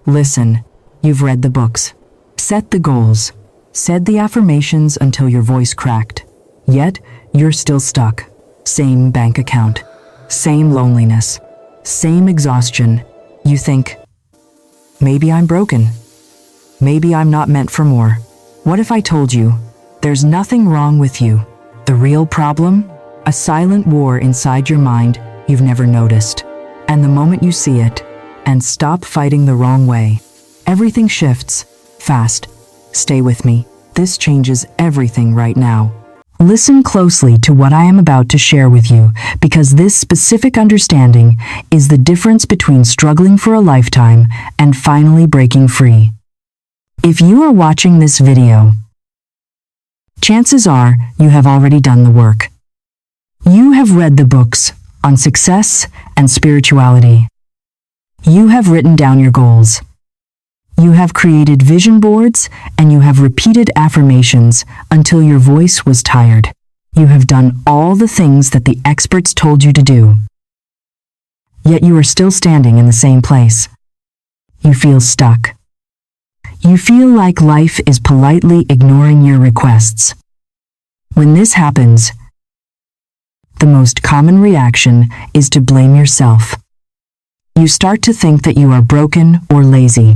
Listen, you've read the books, set the goals, said the affirmations until your voice cracked. Yet, you're still stuck. Same bank account, same loneliness, same exhaustion. You think, maybe I'm broken. Maybe I'm not meant for more. What if I told you, there's nothing wrong with you? The real problem? A silent war inside your mind you've never noticed. And the moment you see it, and stop fighting the wrong way, everything shifts, fast. Stay with me. This changes everything right now. Listen closely to what I am about to share with you, because this specific understanding is the difference between struggling for a lifetime and finally breaking free. If you are watching this video, chances are you have already done the work. You have read the books on success and spirituality. You have written down your goals. You have created vision boards, and you have repeated affirmations until your voice was tired. You have done all the things that the experts told you to do. Yet you are still standing in the same place. You feel stuck. You feel like life is politely ignoring your requests. When this happens, the most common reaction is to blame yourself. You start to think that you are broken or lazy.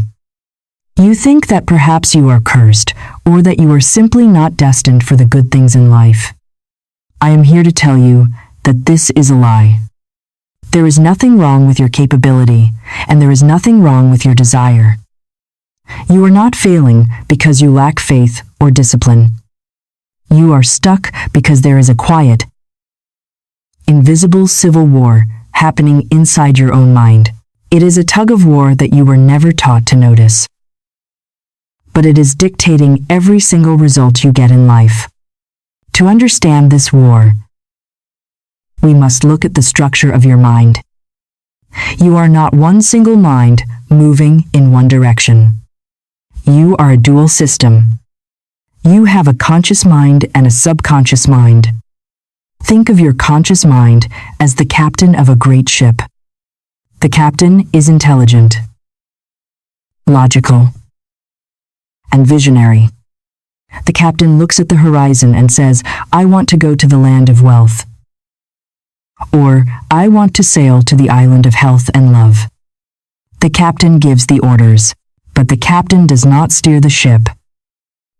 You think that perhaps you are cursed, or that you are simply not destined for the good things in life. I am here to tell you that this is a lie. There is nothing wrong with your capability, and there is nothing wrong with your desire. You are not failing because you lack faith or discipline. You are stuck because there is a quiet, invisible civil war happening inside your own mind. It is a tug of war that you were never taught to notice. But it is dictating every single result you get in life. To understand this war, we must look at the structure of your mind. You are not one single mind moving in one direction. You are a dual system. You have a conscious mind and a subconscious mind. Think of your conscious mind as the captain of a great ship. The captain is intelligent, logical, and visionary. The captain looks at the horizon and says, I want to go to the land of wealth. Or, I want to sail to the island of health and love. The captain gives the orders, but the captain does not steer the ship.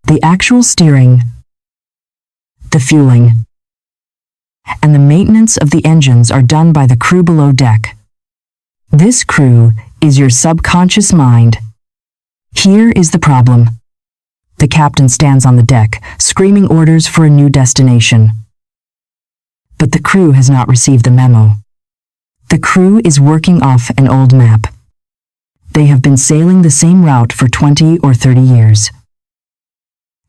The actual steering, the fueling, and the maintenance of the engines are done by the crew below deck. This crew is your subconscious mind. Here is the problem. The captain stands on the deck, screaming orders for a new destination. But the crew has not received the memo. The crew is working off an old map. They have been sailing the same route for 20 or 30 years.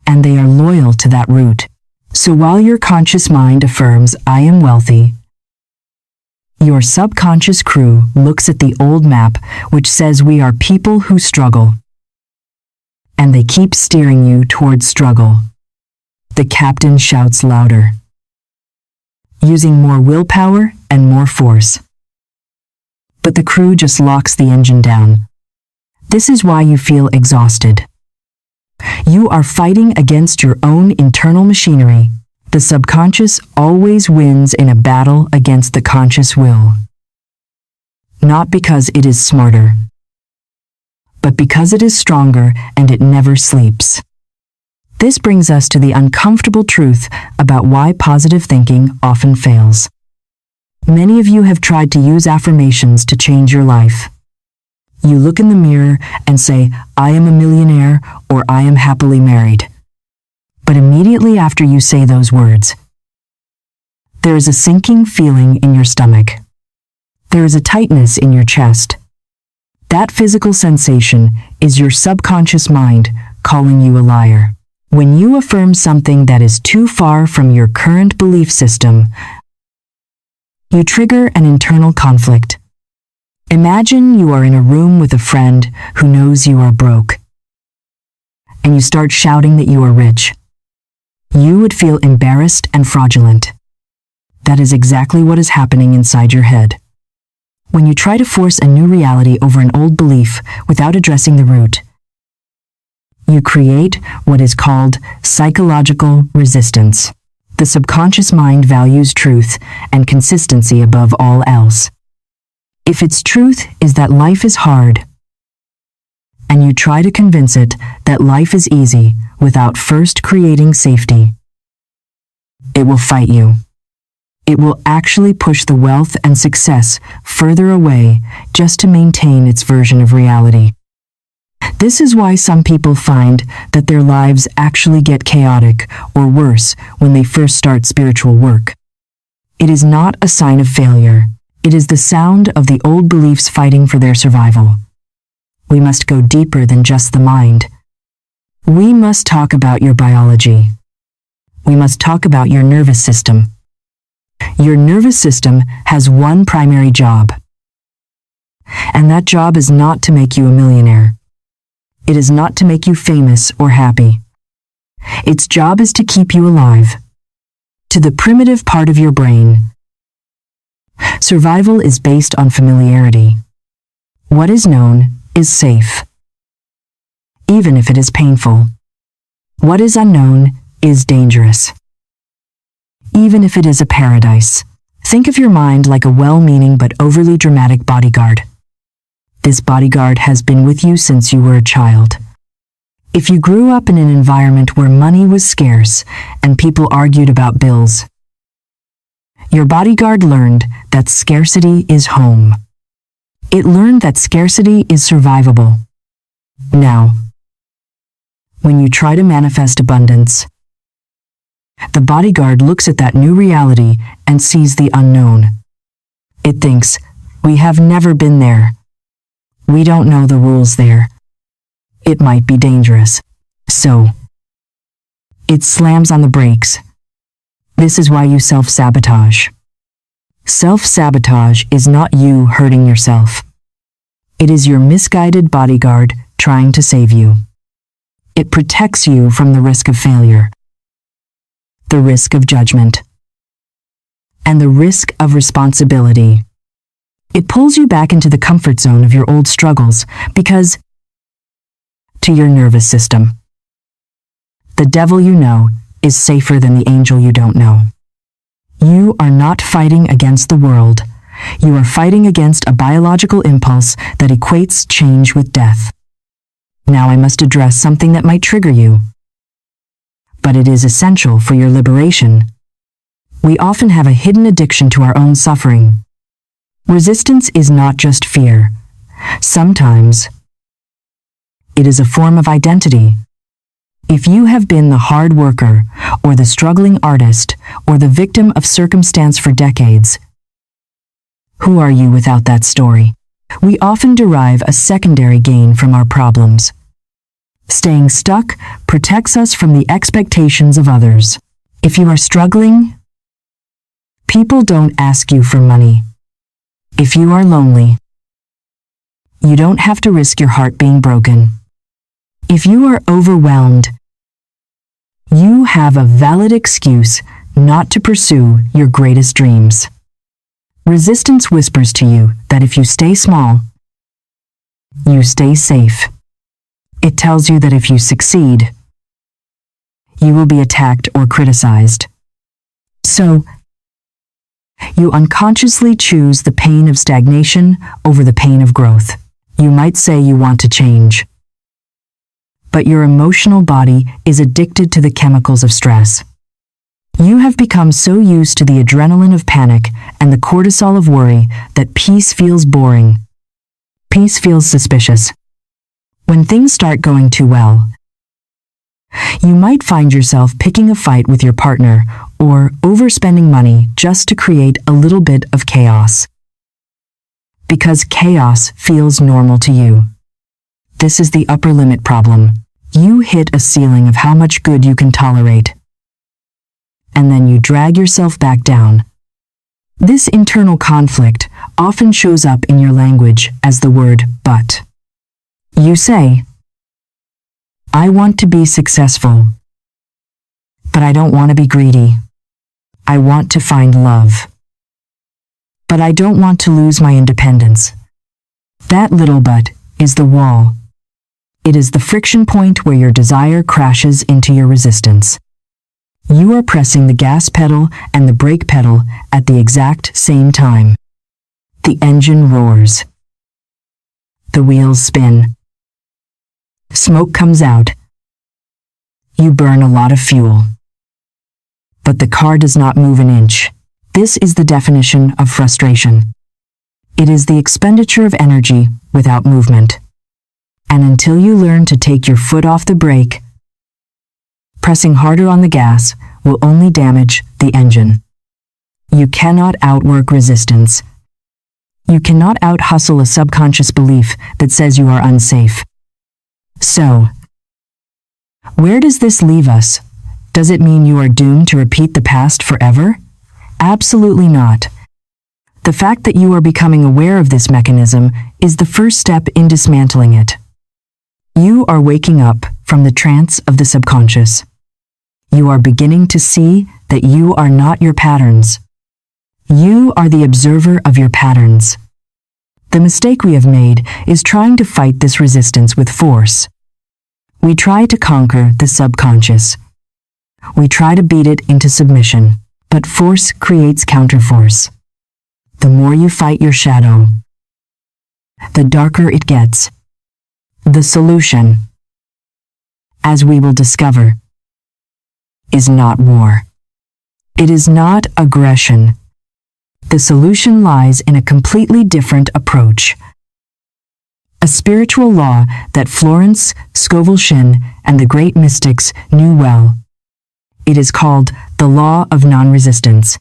And they are loyal to that route. So while your conscious mind affirms, I am wealthy, your subconscious crew looks at the old map, which says we are people who struggle. And they keep steering you towards struggle. The captain shouts louder, using more willpower and more force. But the crew just locks the engine down. This is why you feel exhausted. You are fighting against your own internal machinery. The subconscious always wins in a battle against the conscious will. Not because it is smarter, but because it is stronger and it never sleeps. This brings us to the uncomfortable truth about why positive thinking often fails. Many of you have tried to use affirmations to change your life. You look in the mirror and say, I am a millionaire, or I am happily married. But immediately after you say those words, there is a sinking feeling in your stomach. There is a tightness in your chest. That physical sensation is your subconscious mind calling you a liar. When you affirm something that is too far from your current belief system, you trigger an internal conflict. Imagine you are in a room with a friend who knows you are broke, and you start shouting that you are rich. You would feel embarrassed and fraudulent. That is exactly what is happening inside your head. When you try to force a new reality over an old belief without addressing the root, you create what is called psychological resistance. The subconscious mind values truth and consistency above all else. If its truth is that life is hard, and you try to convince it that life is easy without first creating safety, it will fight you. It will actually push the wealth and success further away just to maintain its version of reality. This is why some people find that their lives actually get chaotic or worse when they first start spiritual work. It is not a sign of failure. It is the sound of the old beliefs fighting for their survival. We must go deeper than just the mind. We must talk about your biology. We must talk about your nervous system. Your nervous system has one primary job, and that job is not to make you a millionaire. It is not to make you famous or happy. Its job is to keep you alive. To the primitive part of your brain, survival is based on familiarity. What is known is safe, even if it is painful. What is unknown is dangerous, even if it is a paradise. Think of your mind like a well-meaning but overly dramatic bodyguard. This bodyguard has been with you since you were a child. If you grew up in an environment where money was scarce and people argued about bills, your bodyguard learned that scarcity is home. It learned that scarcity is survivable. Now, when you try to manifest abundance, the bodyguard looks at that new reality and sees the unknown. It thinks, we have never been there. We don't know the rules there. It might be dangerous. So, it slams on the brakes. This is why you self-sabotage. Self-sabotage is not you hurting yourself. It is your misguided bodyguard trying to save you. It protects you from the risk of failure, the risk of judgment, and the risk of responsibility. It pulls you back into the comfort zone of your old struggles because, to your nervous system, the devil you know is safer than the angel you don't know. You are not fighting against the world. You are fighting against a biological impulse that equates change with death. Now I must address something that might trigger you, but it is essential for your liberation. We often have a hidden addiction to our own suffering. Resistance is not just fear. Sometimes it is a form of identity. If you have been the hard worker, or the struggling artist, or the victim of circumstance for decades, who are you without that story? We often derive a secondary gain from our problems. Staying stuck protects us from the expectations of others. If you are struggling, people don't ask you for money. If you are lonely, you don't have to risk your heart being broken. If you are overwhelmed, you have a valid excuse not to pursue your greatest dreams. Resistance whispers to you that if you stay small, you stay safe. It tells you that if you succeed, you will be attacked or criticized. So, you unconsciously choose the pain of stagnation over the pain of growth. You might say you want to change, but your emotional body is addicted to the chemicals of stress. You have become so used to the adrenaline of panic and the cortisol of worry that peace feels boring. Peace feels suspicious. When things start going too well, you might find yourself picking a fight with your partner or overspending money just to create a little bit of chaos. Because chaos feels normal to you. This is the upper limit problem. You hit a ceiling of how much good you can tolerate, and then you drag yourself back down. This internal conflict often shows up in your language as the word but. You say, I want to be successful, but I don't want to be greedy. I want to find love. But I don't want to lose my independence. That little but is the wall. It is the friction point where your desire crashes into your resistance. You are pressing the gas pedal and the brake pedal at the exact same time. The engine roars. The wheels spin. Smoke comes out. You burn a lot of fuel. But the car does not move an inch. This is the definition of frustration. It is the expenditure of energy without movement. And until you learn to take your foot off the brake, pressing harder on the gas will only damage the engine. You cannot outwork resistance. You cannot out-hustle a subconscious belief that says you are unsafe. So, where does this leave us? Does it mean you are doomed to repeat the past forever? Absolutely not. The fact that you are becoming aware of this mechanism is the first step in dismantling it. You are waking up from the trance of the subconscious. You are beginning to see that you are not your patterns. You are the observer of your patterns. The mistake we have made is trying to fight this resistance with force. We try to conquer the subconscious. We try to beat it into submission, but force creates counterforce. The more you fight your shadow, the darker it gets. The solution, as we will discover, is not war. It is not aggression. The solution lies in a completely different approach. A spiritual law that Florence Scovel Shinn and the great mystics knew well. It is called the law of non-resistance.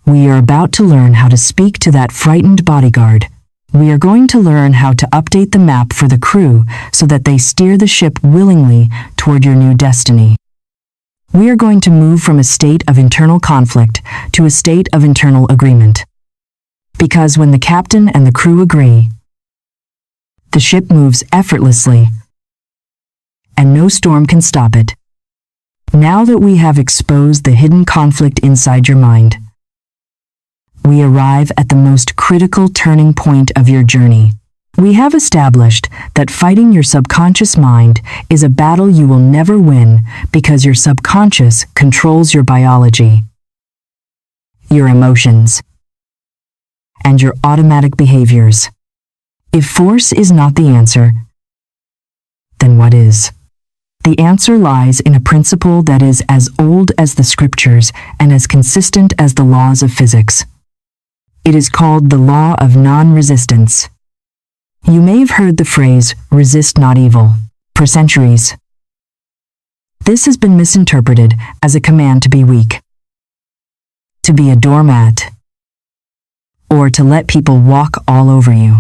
We are about to learn how to speak to that frightened bodyguard. We are going to learn how to update the map for the crew so that they steer the ship willingly toward your new destiny. We are going to move from a state of internal conflict to a state of internal agreement. Because when the captain and the crew agree, the ship moves effortlessly, and no storm can stop it. Now that we have exposed the hidden conflict inside your mind, we arrive at the most critical turning point of your journey. We have established that fighting your subconscious mind is a battle you will never win because your subconscious controls your biology, your emotions, and your automatic behaviors. If force is not the answer, then what is? The answer lies in a principle that is as old as the scriptures and as consistent as the laws of physics. It is called the law of non-resistance. You may have heard the phrase, resist not evil, for centuries. This has been misinterpreted as a command to be weak, to be a doormat, or to let people walk all over you.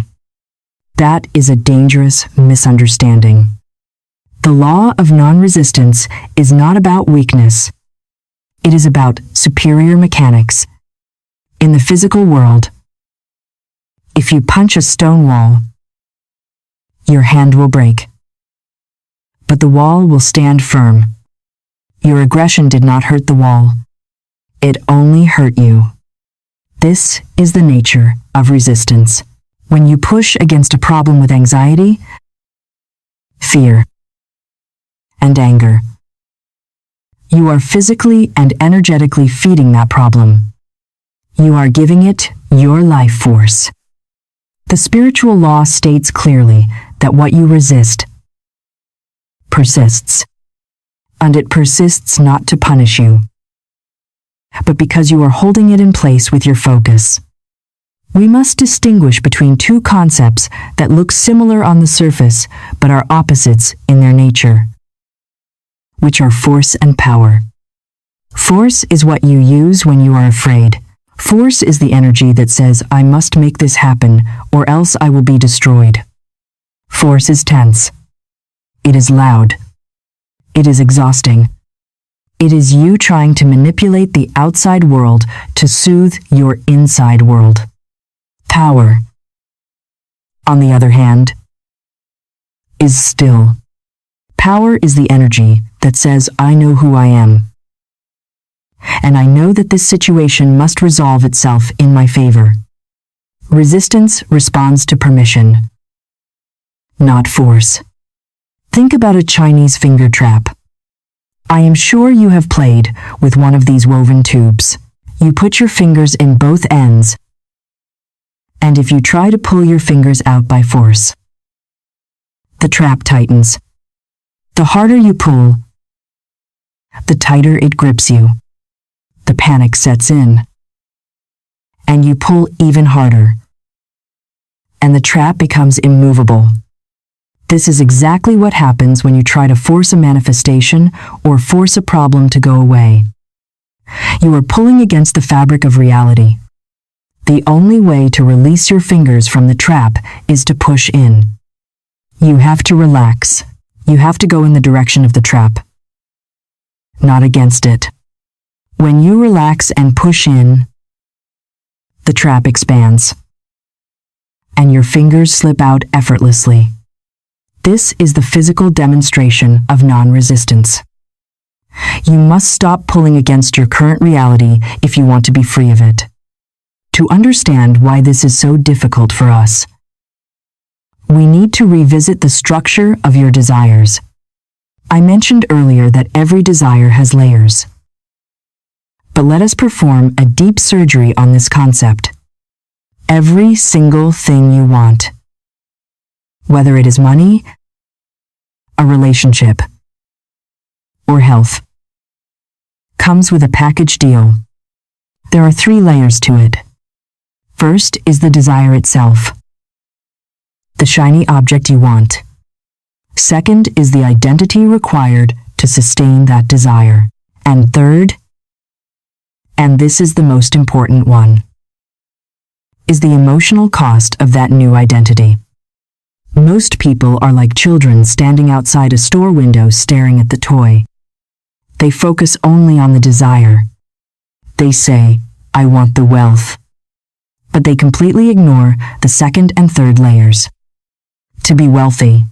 That is a dangerous misunderstanding. The law of non-resistance is not about weakness. It is about superior mechanics. In the physical world, if you punch a stone wall, your hand will break. But the wall will stand firm. Your aggression did not hurt the wall. It only hurt you. This is the nature of resistance. When you push against a problem with anxiety, fear, and anger, you are physically and energetically feeding that problem. You are giving it your life force. The spiritual law states clearly that what you resist persists, and it persists not to punish you, but because you are holding it in place with your focus. We must distinguish between two concepts that look similar on the surface but are opposites in their nature, which are force and power. Force is what you use when you are afraid. Force is the energy that says, I must make this happen, or else I will be destroyed. Force is tense. It is loud. It is exhausting. It is you trying to manipulate the outside world to soothe your inside world. Power, on the other hand, is still. Power is the energy that says, I know who I am. And I know that this situation must resolve itself in my favor. Resistance responds to permission, not force. Think about a Chinese finger trap. I am sure you have played with one of these woven tubes. You put your fingers in both ends, and if you try to pull your fingers out by force, the trap tightens. The harder you pull, the tighter it grips you. The panic sets in, and you pull even harder, and the trap becomes immovable. This is exactly what happens when you try to force a manifestation or force a problem to go away. You are pulling against the fabric of reality. The only way to release your fingers from the trap is to push in. You have to relax. You have to go in the direction of the trap, not against it. When you relax and push in, the trap expands, and your fingers slip out effortlessly. This is the physical demonstration of non-resistance. You must stop pulling against your current reality if you want to be free of it. To understand why this is so difficult for us, we need to revisit the structure of your desires. I mentioned earlier that every desire has layers. But let us perform a deep surgery on this concept. Every single thing you want, whether it is money, a relationship, or health, comes with a package deal. There are 3 layers to it. First is the desire itself, the shiny object you want. Second is the identity required to sustain that desire. And third, and this is the most important one, is the emotional cost of that new identity. Most people are like children standing outside a store window staring at the toy. They focus only on the desire. They say, I want the wealth. But they completely ignore the second and third layers. To be wealthy,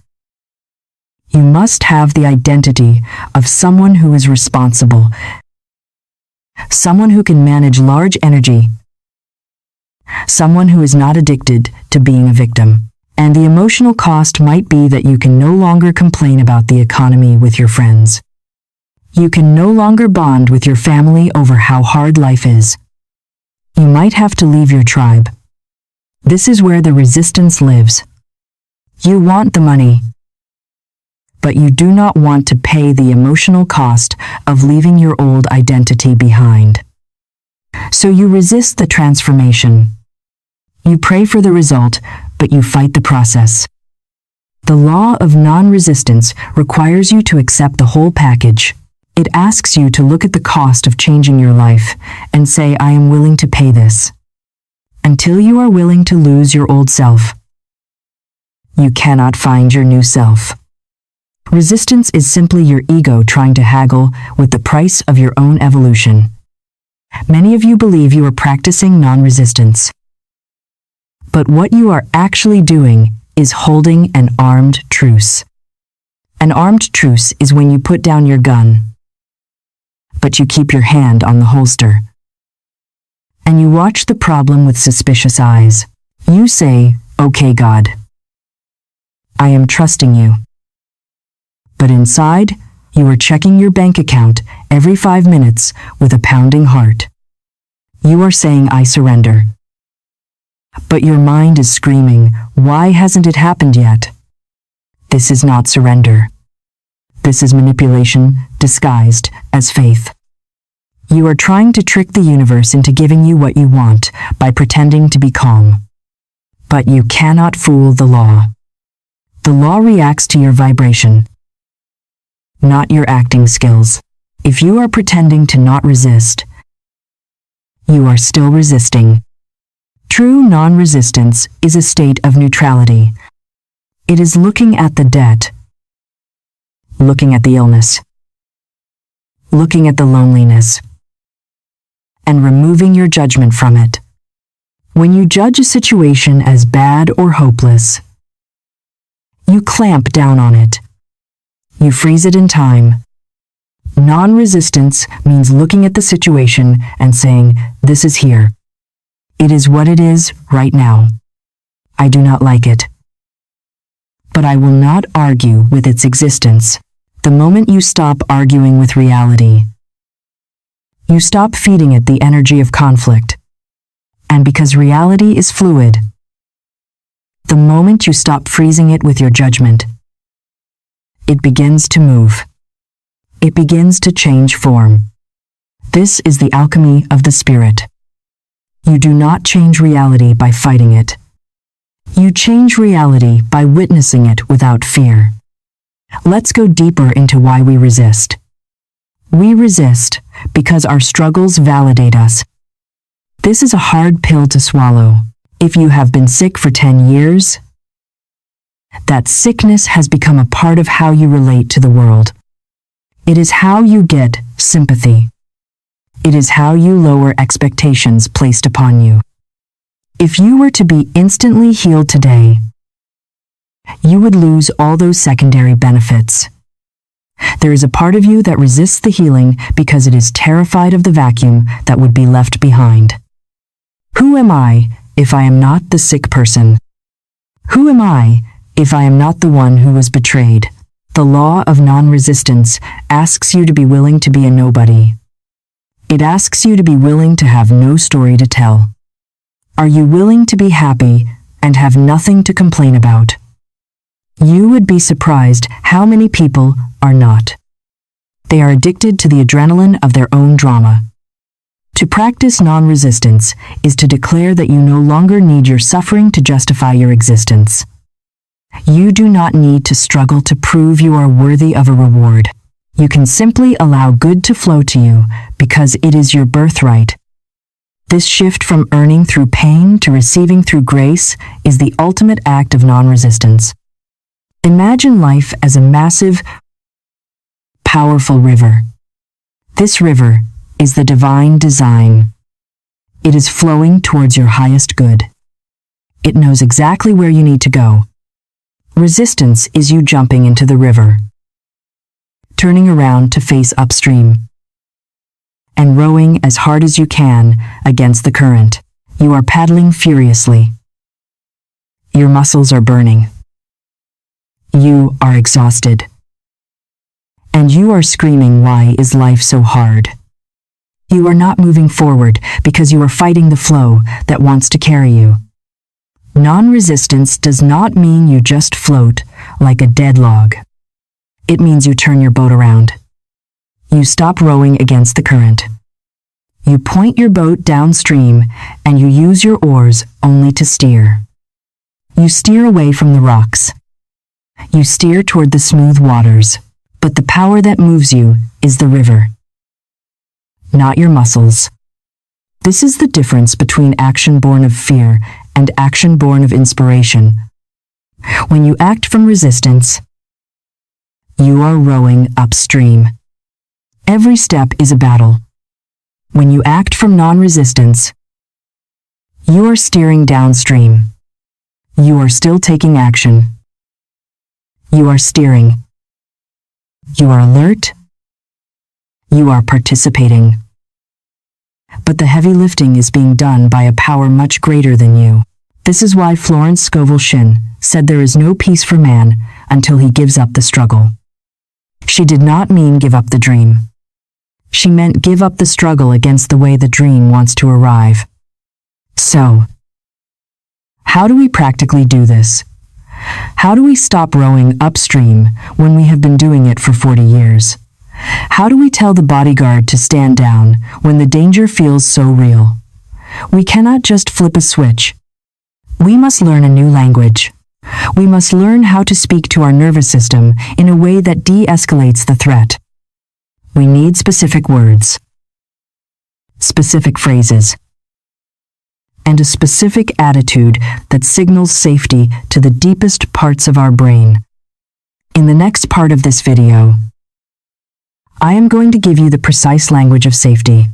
you must have the identity of someone who is responsible, someone who can manage large energy, someone who is not addicted to being a victim. And the emotional cost might be that you can no longer complain about the economy with your friends. You can no longer bond with your family over how hard life is. You might have to leave your tribe. This is where the resistance lives. You want the money, but you do not want to pay the emotional cost of leaving your old identity behind. So you resist the transformation. You pray for the result, but you fight the process. The law of non-resistance requires you to accept the whole package. It asks you to look at the cost of changing your life and say, I am willing to pay this. Until you are willing to lose your old self, you cannot find your new self. Resistance is simply your ego trying to haggle with the price of your own evolution. Many of you believe you are practicing non-resistance. But what you are actually doing is holding an armed truce. An armed truce is when you put down your gun, but you keep your hand on the holster. And you watch the problem with suspicious eyes. You say, okay, God, I am trusting you. But inside, you are checking your bank account every 5 minutes with a pounding heart. You are saying, I surrender. But your mind is screaming, why hasn't it happened yet? This is not surrender. This is manipulation disguised as faith. You are trying to trick the universe into giving you what you want by pretending to be calm. But you cannot fool the law. The law reacts to your vibration, not your acting skills. If you are pretending to not resist, you are still resisting. True non-resistance is a state of neutrality. It is looking at the debt, looking at the illness, looking at the loneliness, and removing your judgment from it. When you judge a situation as bad or hopeless, you clamp down on it. You freeze it in time. Non-resistance means looking at the situation and saying, this is here. It is what it is right now. I do not like it. But I will not argue with its existence. The moment you stop arguing with reality, you stop feeding it the energy of conflict. And because reality is fluid, the moment you stop freezing it with your judgment, it begins to move. It begins to change form. This is the alchemy of the spirit. You do not change reality by fighting it. You change reality by witnessing it without fear. Let's go deeper into why we resist. We resist because our struggles validate us. This is a hard pill to swallow. If you have been sick for 10 years, that sickness has become a part of how you relate to the world. It is how you get sympathy. It is how you lower expectations placed upon you. If you were to be instantly healed today, you would lose all those secondary benefits. There is a part of you that resists the healing because it is terrified of the vacuum that would be left behind. Who am I if I am not the sick person? Who am I if I am not the one who was betrayed? The law of non-resistance asks you to be willing to be a nobody. It asks you to be willing to have no story to tell. Are you willing to be happy and have nothing to complain about? You would be surprised how many people are not. They are addicted to the adrenaline of their own drama. To practice non-resistance is to declare that you no longer need your suffering to justify your existence. You do not need to struggle to prove you are worthy of a reward. You can simply allow good to flow to you because it is your birthright. This shift from earning through pain to receiving through grace is the ultimate act of non-resistance. Imagine life as a massive, powerful river. This river is the divine design. It is flowing towards your highest good. It knows exactly where you need to go. Resistance is you jumping into the river, turning around to face upstream, and rowing as hard as you can against the current. You are paddling furiously. Your muscles are burning. You are exhausted. And you are screaming, "Why is life so hard?" You are not moving forward because you are fighting the flow that wants to carry you. Non-resistance does not mean you just float like a dead log. It means you turn your boat around. You stop rowing against the current. You point your boat downstream and you use your oars only to steer. You steer away from the rocks. You steer toward the smooth waters, but the power that moves you is the river, not your muscles. This is the difference between action born of fear and action born of inspiration. When you act from resistance, you are rowing upstream. Every step is a battle. When you act from non-resistance, you are steering downstream. You are still taking action. You are steering. You are alert. You are participating. But the heavy lifting is being done by a power much greater than you. This is why Florence Scovel Shinn said there is no peace for man until he gives up the struggle. She did not mean give up the dream. She meant give up the struggle against the way the dream wants to arrive. So, how do we practically do this? How do we stop rowing upstream when we have been doing it for 40 years? How do we tell the bodyguard to stand down when the danger feels so real? We cannot just flip a switch. We must learn a new language. We must learn how to speak to our nervous system in a way that de-escalates the threat. We need specific words, specific phrases, and a specific attitude that signals safety to the deepest parts of our brain. In the next part of this video, I am going to give you the precise language of safety.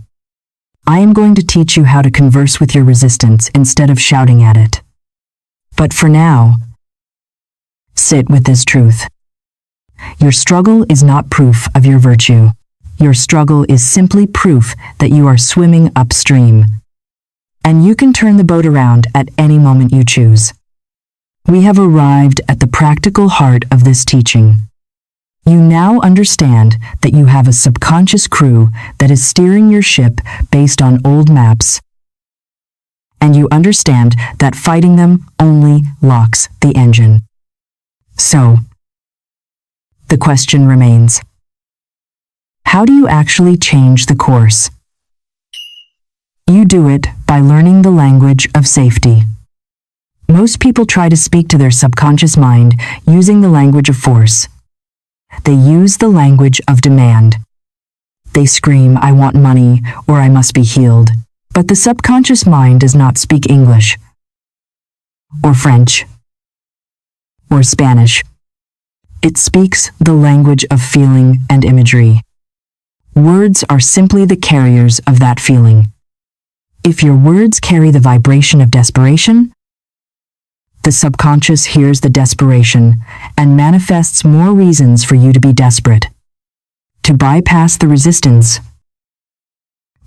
I am going to teach you how to converse with your resistance instead of shouting at it. But for now, sit with this truth. Your struggle is not proof of your virtue. Your struggle is simply proof that you are swimming upstream. and you can turn the boat around at any moment you choose. We have arrived at the practical heart of this teaching. You now understand that you have a subconscious crew that is steering your ship based on old maps, and you understand that fighting them only locks the engine. So, the question remains, how do you actually change the course? You do it by learning the language of safety. Most people try to speak to their subconscious mind using the language of force. They use the language of demand. They scream, "I want money," or "I must be healed." But the subconscious mind does not speak English, or French, or Spanish. It speaks the language of feeling and imagery. Words are simply the carriers of that feeling. If your words carry the vibration of desperation, the subconscious hears the desperation and manifests more reasons for you to be desperate. To bypass the resistance,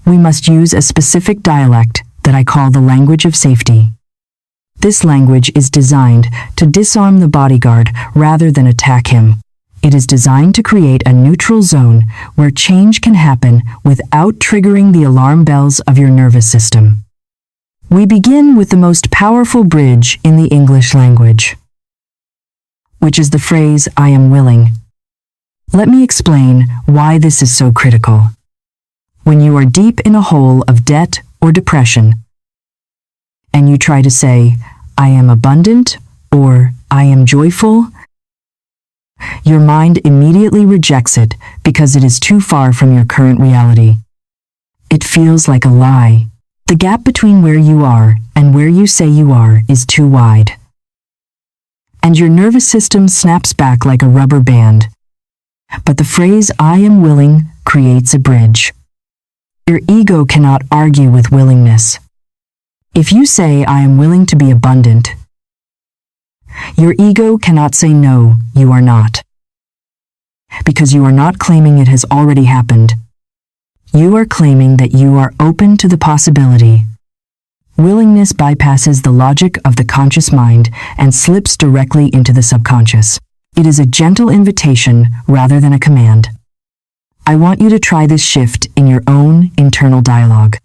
we must use a specific dialect that I call the language of safety. This language is designed to disarm the bodyguard rather than attack him. It is designed to create a neutral zone where change can happen without triggering the alarm bells of your nervous system. We begin with the most powerful bridge in the English language, which is the phrase, "I am willing." Let me explain why this is so critical. When you are deep in a hole of debt or depression, and you try to say, "I am abundant," or "I am joyful," your mind immediately rejects it because it is too far from your current reality. It feels like a lie. The gap between where you are and where you say you are is too wide. And your nervous system snaps back like a rubber band. But the phrase, "I am willing," creates a bridge. Your ego cannot argue with willingness. If you say, "I am willing to be abundant," your ego cannot say, "No, you are not." Because you are not claiming it has already happened. You are claiming that you are open to the possibility. Willingness bypasses the logic of the conscious mind and slips directly into the subconscious. It is a gentle invitation rather than a command. I want you to try this shift in your own internal dialogue.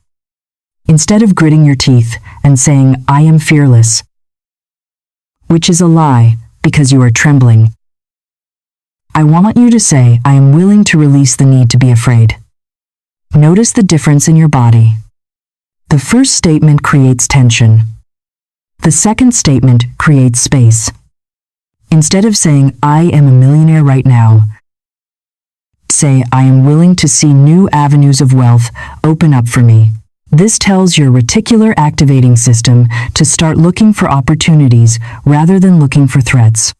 Instead of gritting your teeth and saying, "I am fearless," which is a lie because you are trembling, I want you to say, "I am willing to release the need to be afraid." Notice the difference in your body. The first statement creates tension. The second statement creates space. Instead of saying, "I am a millionaire right now," say, "I am willing to see new avenues of wealth open up for me." This tells your reticular activating system to start looking for opportunities rather than looking for threats.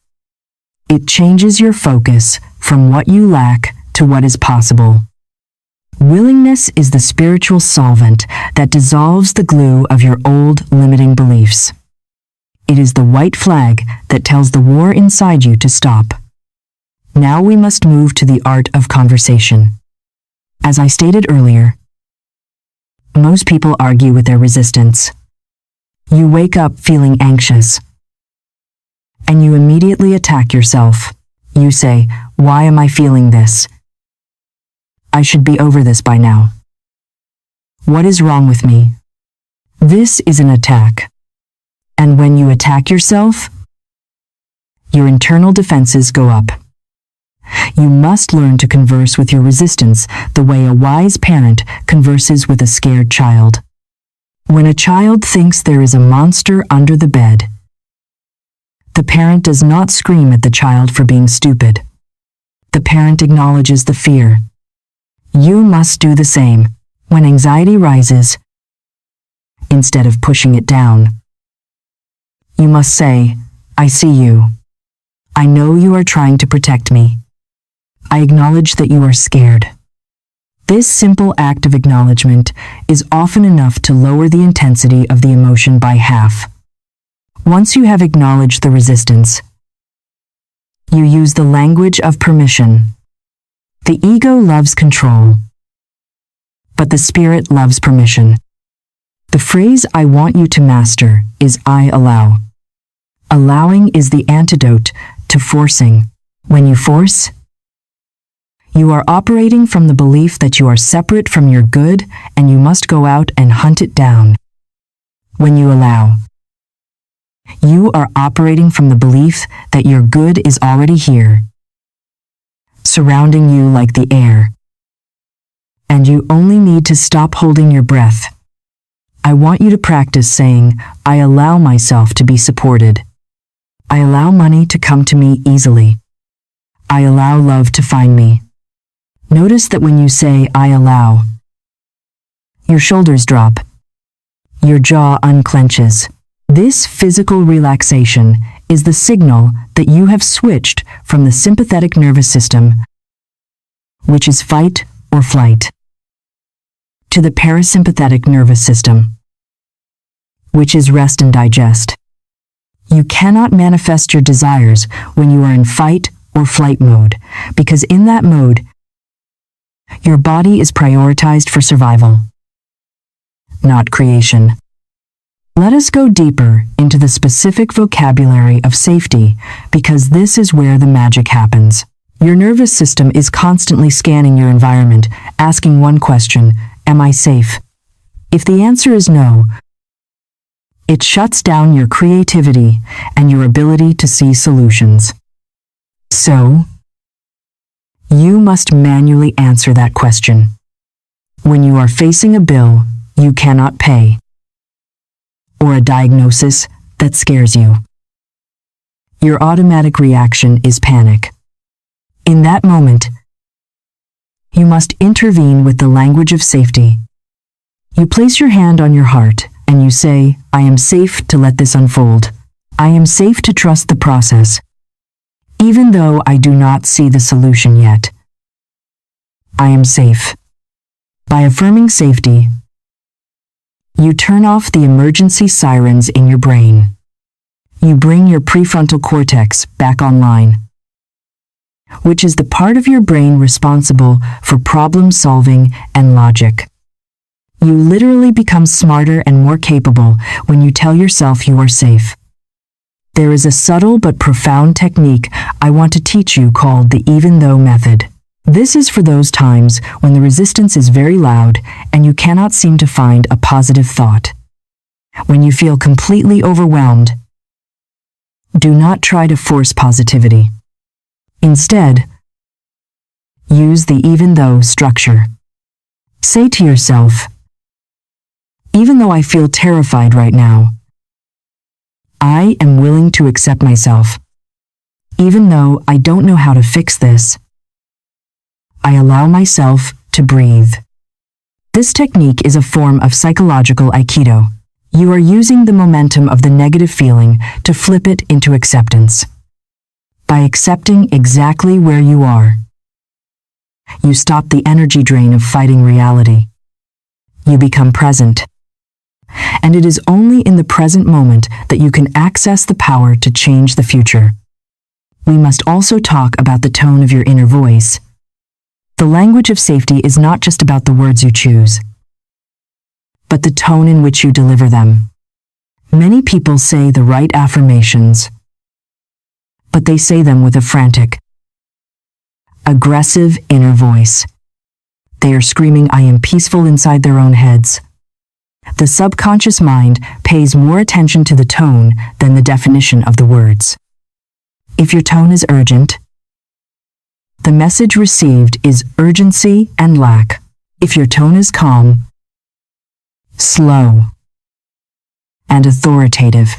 It changes your focus from what you lack to what is possible. Willingness is the spiritual solvent that dissolves the glue of your old limiting beliefs. It is the white flag that tells the war inside you to stop. Now we must move to the art of conversation. As I stated earlier, most people argue with their resistance. You wake up feeling anxious, and you immediately attack yourself. You say, "Why am I feeling this? I should be over this by now. What is wrong with me?" This is an attack. And when you attack yourself, your internal defenses go up. You must learn to converse with your resistance the way a wise parent converses with a scared child. When a child thinks there is a monster under the bed, the parent does not scream at the child for being stupid. The parent acknowledges the fear. You must do the same. When anxiety rises, instead of pushing it down, you must say, "I see you. I know you are trying to protect me. I acknowledge that you are scared." This simple act of acknowledgement is often enough to lower the intensity of the emotion by half. Once you have acknowledged the resistance, you use the language of permission. The ego loves control, but the spirit loves permission. The phrase I want you to master is I allow. Allowing is the antidote to forcing. When you force, you are operating from the belief that you are separate from your good and you must go out and hunt it down. When you allow, you are operating from the belief that your good is already here, surrounding you like the air, and you only need to stop holding your breath. I want you to practice saying, I allow myself to be supported. I allow money to come to me easily. I allow love to find me. Notice that when you say, I allow, your shoulders drop. Your jaw unclenches. This physical relaxation is the signal that you have switched from the sympathetic nervous system, which is fight or flight, to the parasympathetic nervous system, which is rest and digest. You cannot manifest your desires when you are in fight or flight mode, because in that mode, your body is prioritized for survival, not creation. Let us go deeper into the specific vocabulary of safety, because this is where the magic happens. Your nervous system is constantly scanning your environment, asking one question, am I safe? If the answer is no, it shuts down your creativity and your ability to see solutions. So, you must manually answer that question. When you are facing a bill you cannot pay, or a diagnosis that scares you, your automatic reaction is panic. In that moment, you must intervene with the language of safety. You place your hand on your heart and you say, I am safe to let this unfold. I am safe to trust the process, even though I do not see the solution yet. I am safe. By affirming safety, you turn off the emergency sirens in your brain. You bring your prefrontal cortex back online, which is the part of your brain responsible for problem solving and logic. You literally become smarter and more capable when you tell yourself you are safe. There is a subtle but profound technique I want to teach you called the even though method. This is for those times when the resistance is very loud and you cannot seem to find a positive thought. When you feel completely overwhelmed, do not try to force positivity. Instead, use the even though structure. Say to yourself, even though I feel terrified right now, I am willing to accept myself. Even though I don't know how to fix this, I allow myself to breathe. This technique is a form of psychological aikido. You are using the momentum of the negative feeling to flip it into acceptance. By accepting exactly where you are, you stop the energy drain of fighting reality. You become present. And it is only in the present moment that you can access the power to change the future. We must also talk about the tone of your inner voice. The language of safety is not just about the words you choose, but the tone in which you deliver them. Many people say the right affirmations, but they say them with a frantic, aggressive inner voice. They are screaming, I am peaceful inside their own heads. The subconscious mind pays more attention to the tone than the definition of the words. If your tone is urgent, the message received is urgency and lack. If your tone is calm, slow, and authoritative,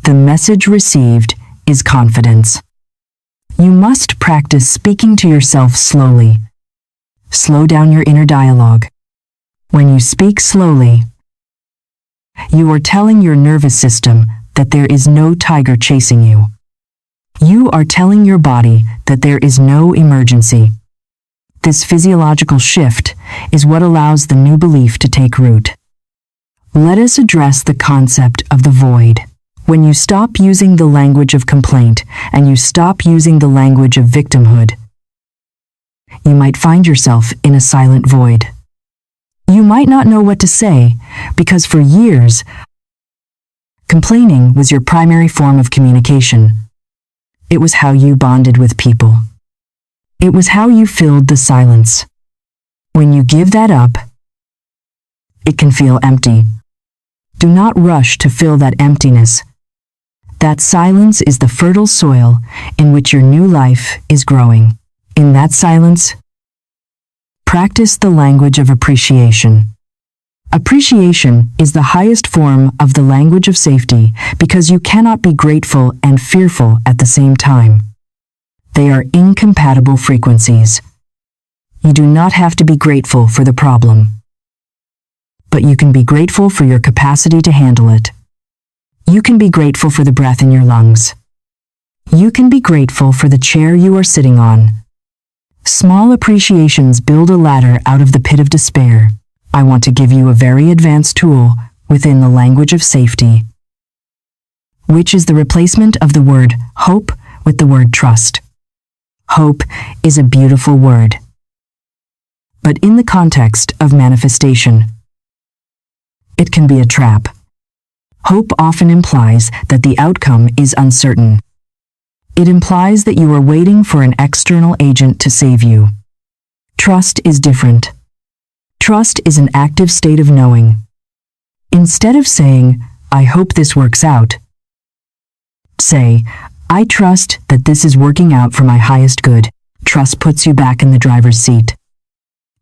the message received is confidence. You must practice speaking to yourself slowly. Slow down your inner dialogue. When you speak slowly, you are telling your nervous system that there is no tiger chasing you. You are telling your body that there is no emergency. This physiological shift is what allows the new belief to take root. Let us address the concept of the void. When you stop using the language of complaint and you stop using the language of victimhood, you might find yourself in a silent void. You might not know what to say because for years, complaining was your primary form of communication. It was how you bonded with people. It was how you filled the silence. When you give that up, it can feel empty. Do not rush to fill that emptiness. That silence is the fertile soil in which your new life is growing. In that silence, practice the language of appreciation. Appreciation is the highest form of the language of safety because you cannot be grateful and fearful at the same time. They are incompatible frequencies. You do not have to be grateful for the problem, but you can be grateful for your capacity to handle it. You can be grateful for the breath in your lungs. You can be grateful for the chair you are sitting on. Small appreciations build a ladder out of the pit of despair. I want to give you a very advanced tool within the language of safety, which is the replacement of the word hope with the word trust. Hope is a beautiful word, but in the context of manifestation, it can be a trap. Hope often implies that the outcome is uncertain. It implies that you are waiting for an external agent to save you. Trust is different. Trust is an active state of knowing. Instead of saying, I hope this works out, say, I trust that this is working out for my highest good. Trust puts you back in the driver's seat.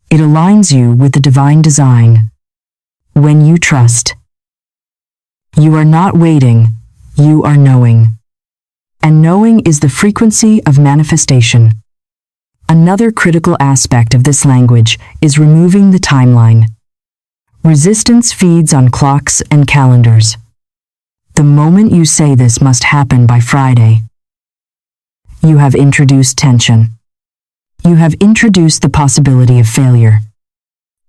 It aligns you with the divine design. When you trust, you are not waiting, you are knowing. And knowing is the frequency of manifestation. Another critical aspect of this language is removing the timeline. Resistance feeds on clocks and calendars. The moment you say this must happen by Friday, you have introduced tension. You have introduced the possibility of failure.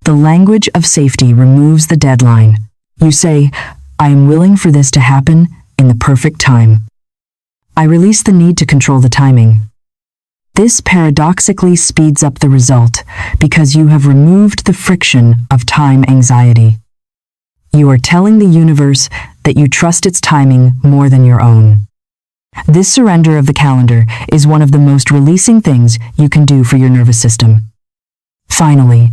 The language of safety removes the deadline. You say, I am willing for this to happen in the perfect time. I release the need to control the timing. This paradoxically speeds up the result because you have removed the friction of time anxiety. You are telling the universe that you trust its timing more than your own. This surrender of the calendar is one of the most releasing things you can do for your nervous system. Finally,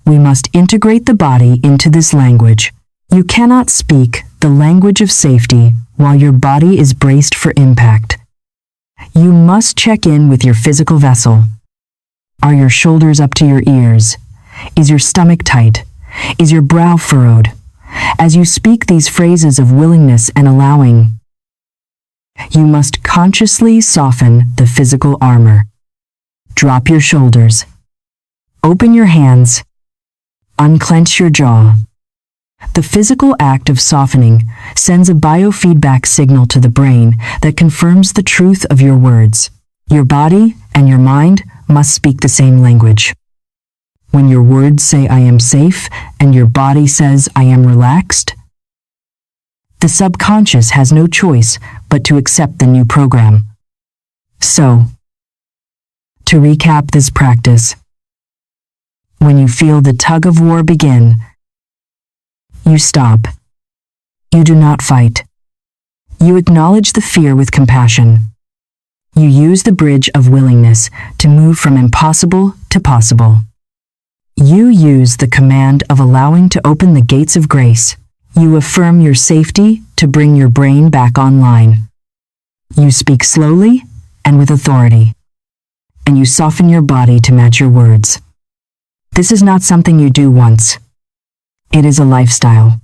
we must integrate the body into this language. You cannot speak the language of safety while your body is braced for impact. You must check in with your physical vessel. Are your shoulders up to your ears? Is your stomach tight? Is your brow furrowed? As you speak these phrases of willingness and allowing, you must consciously soften the physical armor. Drop your shoulders. Open your hands. Unclench your jaw. The physical act of softening sends a biofeedback signal to the brain that confirms the truth of your words. Your body and your mind must speak the same language. When your words say I am safe and your body says I am relaxed, the subconscious has no choice but to accept the new program. So, to recap this practice, when you feel the tug of war begin, you stop. You do not fight. You acknowledge the fear with compassion. You use the bridge of willingness to move from impossible to possible. You use the command of allowing to open the gates of grace. You affirm your safety to bring your brain back online. You speak slowly and with authority, and you soften your body to match your words. This is not something you do once. It is a lifestyle.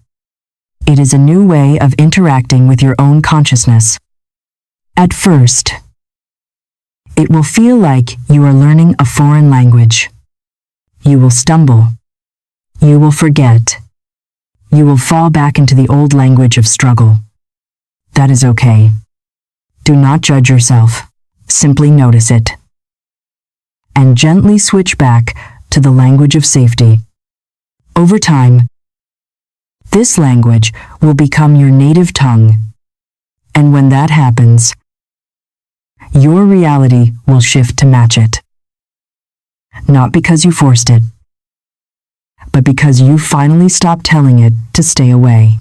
It is a new way of interacting with your own consciousness. At first, it will feel like you are learning a foreign language. You will stumble. You will forget. You will fall back into the old language of struggle. That is okay. Do not judge yourself. Simply notice it. And gently switch back to the language of safety. Over time, this language will become your native tongue. And when that happens, your reality will shift to match it. Not because you forced it, but because you finally stopped telling it to stay away.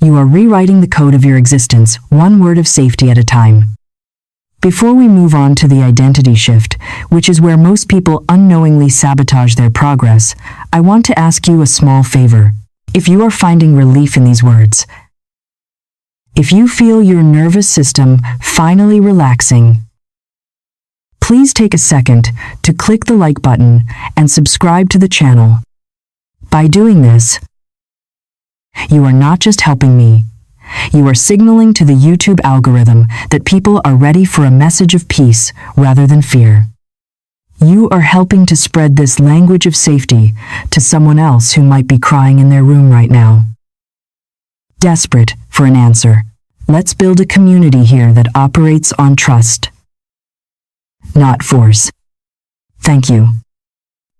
You are rewriting the code of your existence, one word of safety at a time. Before we move on to the identity shift, which is where most people unknowingly sabotage their progress, I want to ask you a small favor. If you are finding relief in these words, if you feel your nervous system finally relaxing, please take a second to click the like button and subscribe to the channel. By doing this, you are not just helping me, you are signaling to the YouTube algorithm that people are ready for a message of peace rather than fear. You are helping to spread this language of safety to someone else who might be crying in their room right now. Desperate for an answer, let's build a community here that operates on trust, not force. Thank you.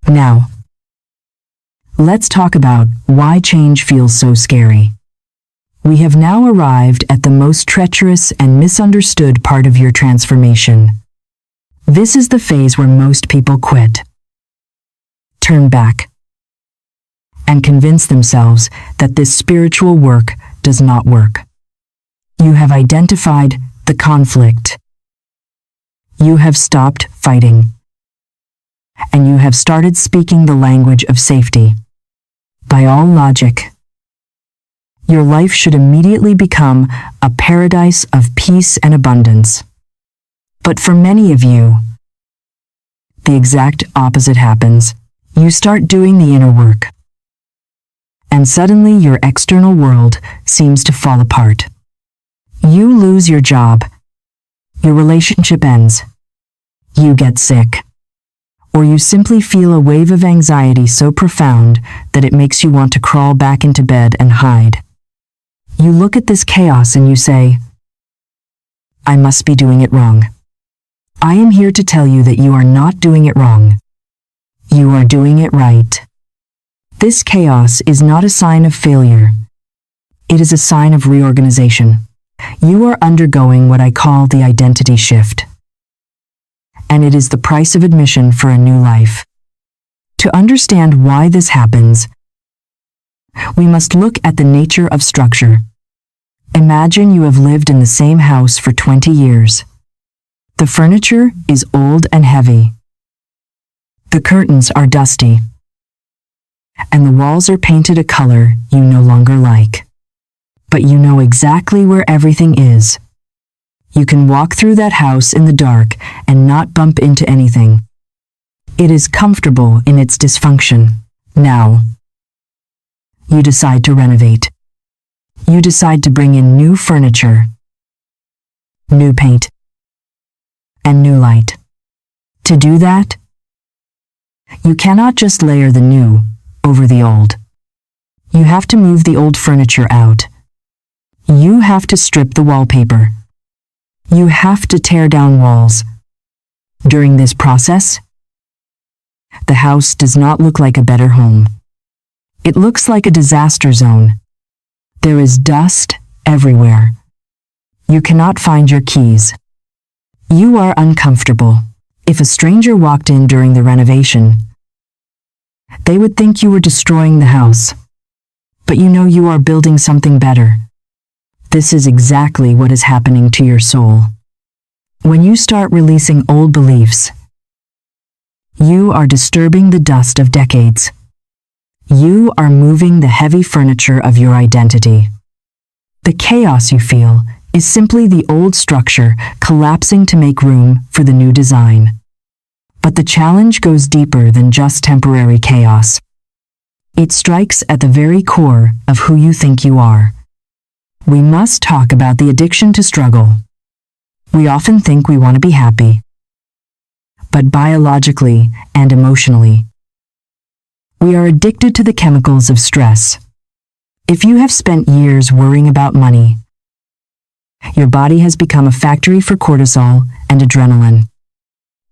Now, let's talk about why change feels so scary. We have now arrived at the most treacherous and misunderstood part of your transformation. This is the phase where most people quit, turn back, and convince themselves that this spiritual work does not work. You have identified the conflict. You have stopped fighting. And you have started speaking the language of safety. By all logic, your life should immediately become a paradise of peace and abundance. But for many of you, the exact opposite happens. You start doing the inner work, and suddenly your external world seems to fall apart. You lose your job, your relationship ends, you get sick, or you simply feel a wave of anxiety so profound that it makes you want to crawl back into bed and hide. You look at this chaos and you say, I must be doing it wrong. I am here to tell you that you are not doing it wrong. You are doing it right. This chaos is not a sign of failure. It is a sign of reorganization. You are undergoing what I call the identity shift. And it is the price of admission for a new life. To understand why this happens, we must look at the nature of structure. Imagine you have lived in the same house for 20 years. The furniture is old and heavy. The curtains are dusty. And the walls are painted a color you no longer like. But you know exactly where everything is. You can walk through that house in the dark and not bump into anything. It is comfortable in its dysfunction. Now, you decide to renovate. You decide to bring in new furniture, new paint, and new light. To do that, you cannot just layer the new over the old. You have to move the old furniture out. You have to strip the wallpaper. You have to tear down walls. During this process, the house does not look like a better home. It looks like a disaster zone. There is dust everywhere. You cannot find your keys. You are uncomfortable. If a stranger walked in during the renovation, they would think you were destroying the house. But you know you are building something better. This is exactly what is happening to your soul. When you start releasing old beliefs, you are disturbing the dust of decades. You are moving the heavy furniture of your identity. The chaos you feel is simply the old structure collapsing to make room for the new design. But the challenge goes deeper than just temporary chaos. It strikes at the very core of who you think you are. We must talk about the addiction to struggle. We often think we want to be happy. But biologically and emotionally, we are addicted to the chemicals of stress. If you have spent years worrying about money, your body has become a factory for cortisol and adrenaline.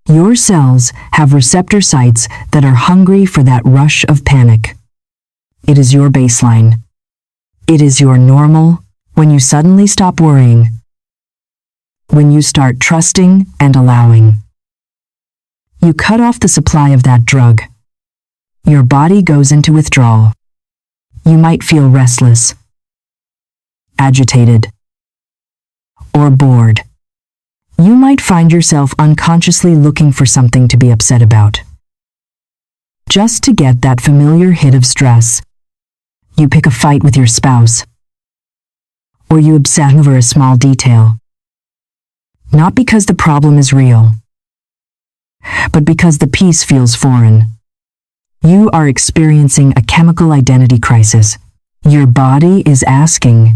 Your cells have receptor sites that are hungry for that rush of panic. It is your baseline. It is your normal when you suddenly stop worrying. When you start trusting and allowing. You cut off the supply of that drug. Your body goes into withdrawal. You might feel restless, agitated, or bored. You might find yourself unconsciously looking for something to be upset about. Just to get that familiar hit of stress, you pick a fight with your spouse, or you obsess over a small detail. Not because the problem is real, but because the peace feels foreign. You are experiencing a chemical identity crisis. Your body is asking,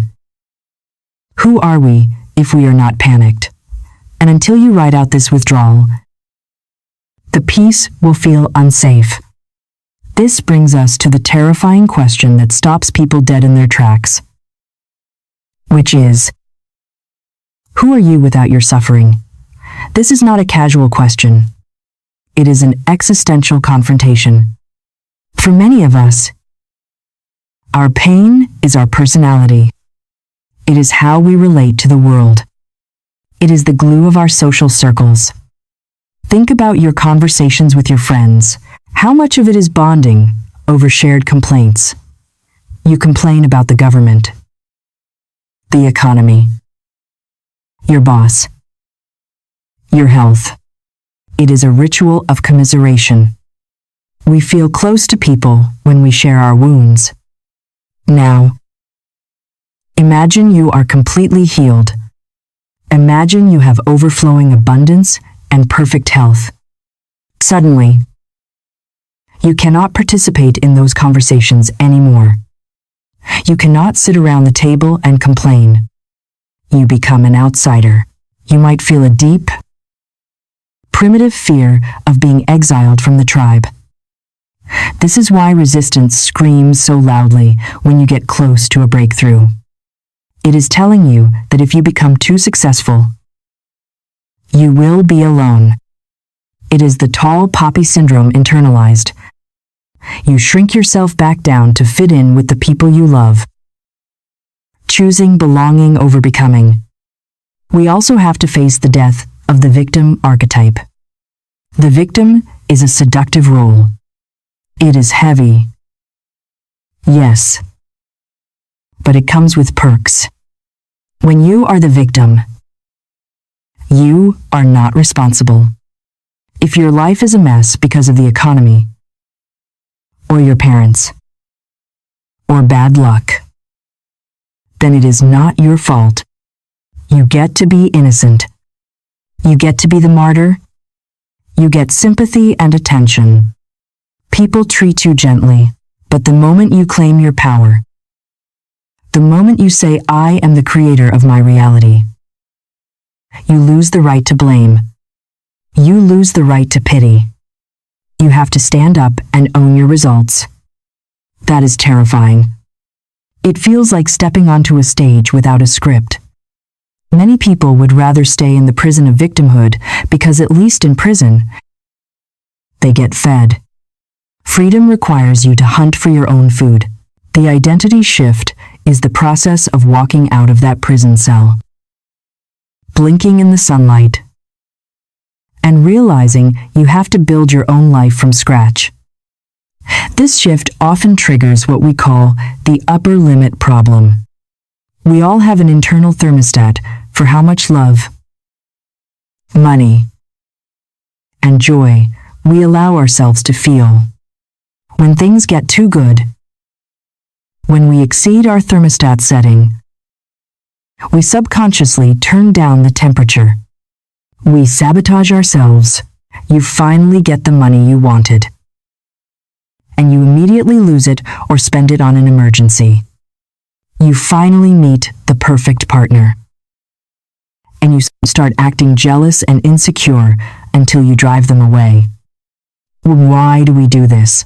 who are we if we are not panicked? And until you ride out this withdrawal, the peace will feel unsafe. This brings us to the terrifying question that stops people dead in their tracks, which is, who are you without your suffering? This is not a casual question. It is an existential confrontation. For many of us, our pain is our personality. It is how we relate to the world. It is the glue of our social circles. Think about your conversations with your friends. How much of it is bonding over shared complaints? You complain about the government, the economy, your boss, your health. It is a ritual of commiseration. We feel close to people when we share our wounds. Now, imagine you are completely healed. Imagine you have overflowing abundance and perfect health. Suddenly, you cannot participate in those conversations anymore. You cannot sit around the table and complain. You become an outsider. You might feel a deep, primitive fear of being exiled from the tribe. This is why resistance screams so loudly when you get close to a breakthrough. It is telling you that if you become too successful, you will be alone. It is the tall poppy syndrome internalized. You shrink yourself back down to fit in with the people you love, choosing belonging over becoming. We also have to face the death of the victim archetype. The victim is a seductive role. It is heavy. Yes. But it comes with perks. When you are the victim, you are not responsible. If your life is a mess because of the economy, or your parents, or bad luck, then it is not your fault. You get to be innocent. You get to be the martyr. You get sympathy and attention. People treat you gently, but the moment you claim your power, the moment you say, I am the creator of my reality, you lose the right to blame. You lose the right to pity. You have to stand up and own your results. That is terrifying. It feels like stepping onto a stage without a script. Many people would rather stay in the prison of victimhood because at least in prison, they get fed. Freedom requires you to hunt for your own food. The identity shift is the process of walking out of that prison cell, blinking in the sunlight, and realizing you have to build your own life from scratch. This shift often triggers what we call the upper limit problem. We all have an internal thermostat for how much love, money, and joy we allow ourselves to feel. When things get too good, when we exceed our thermostat setting, we subconsciously turn down the temperature. We sabotage ourselves. You finally get the money you wanted, and you immediately lose it or spend it on an emergency. You finally meet the perfect partner, and you start acting jealous and insecure until you drive them away. Why do we do this?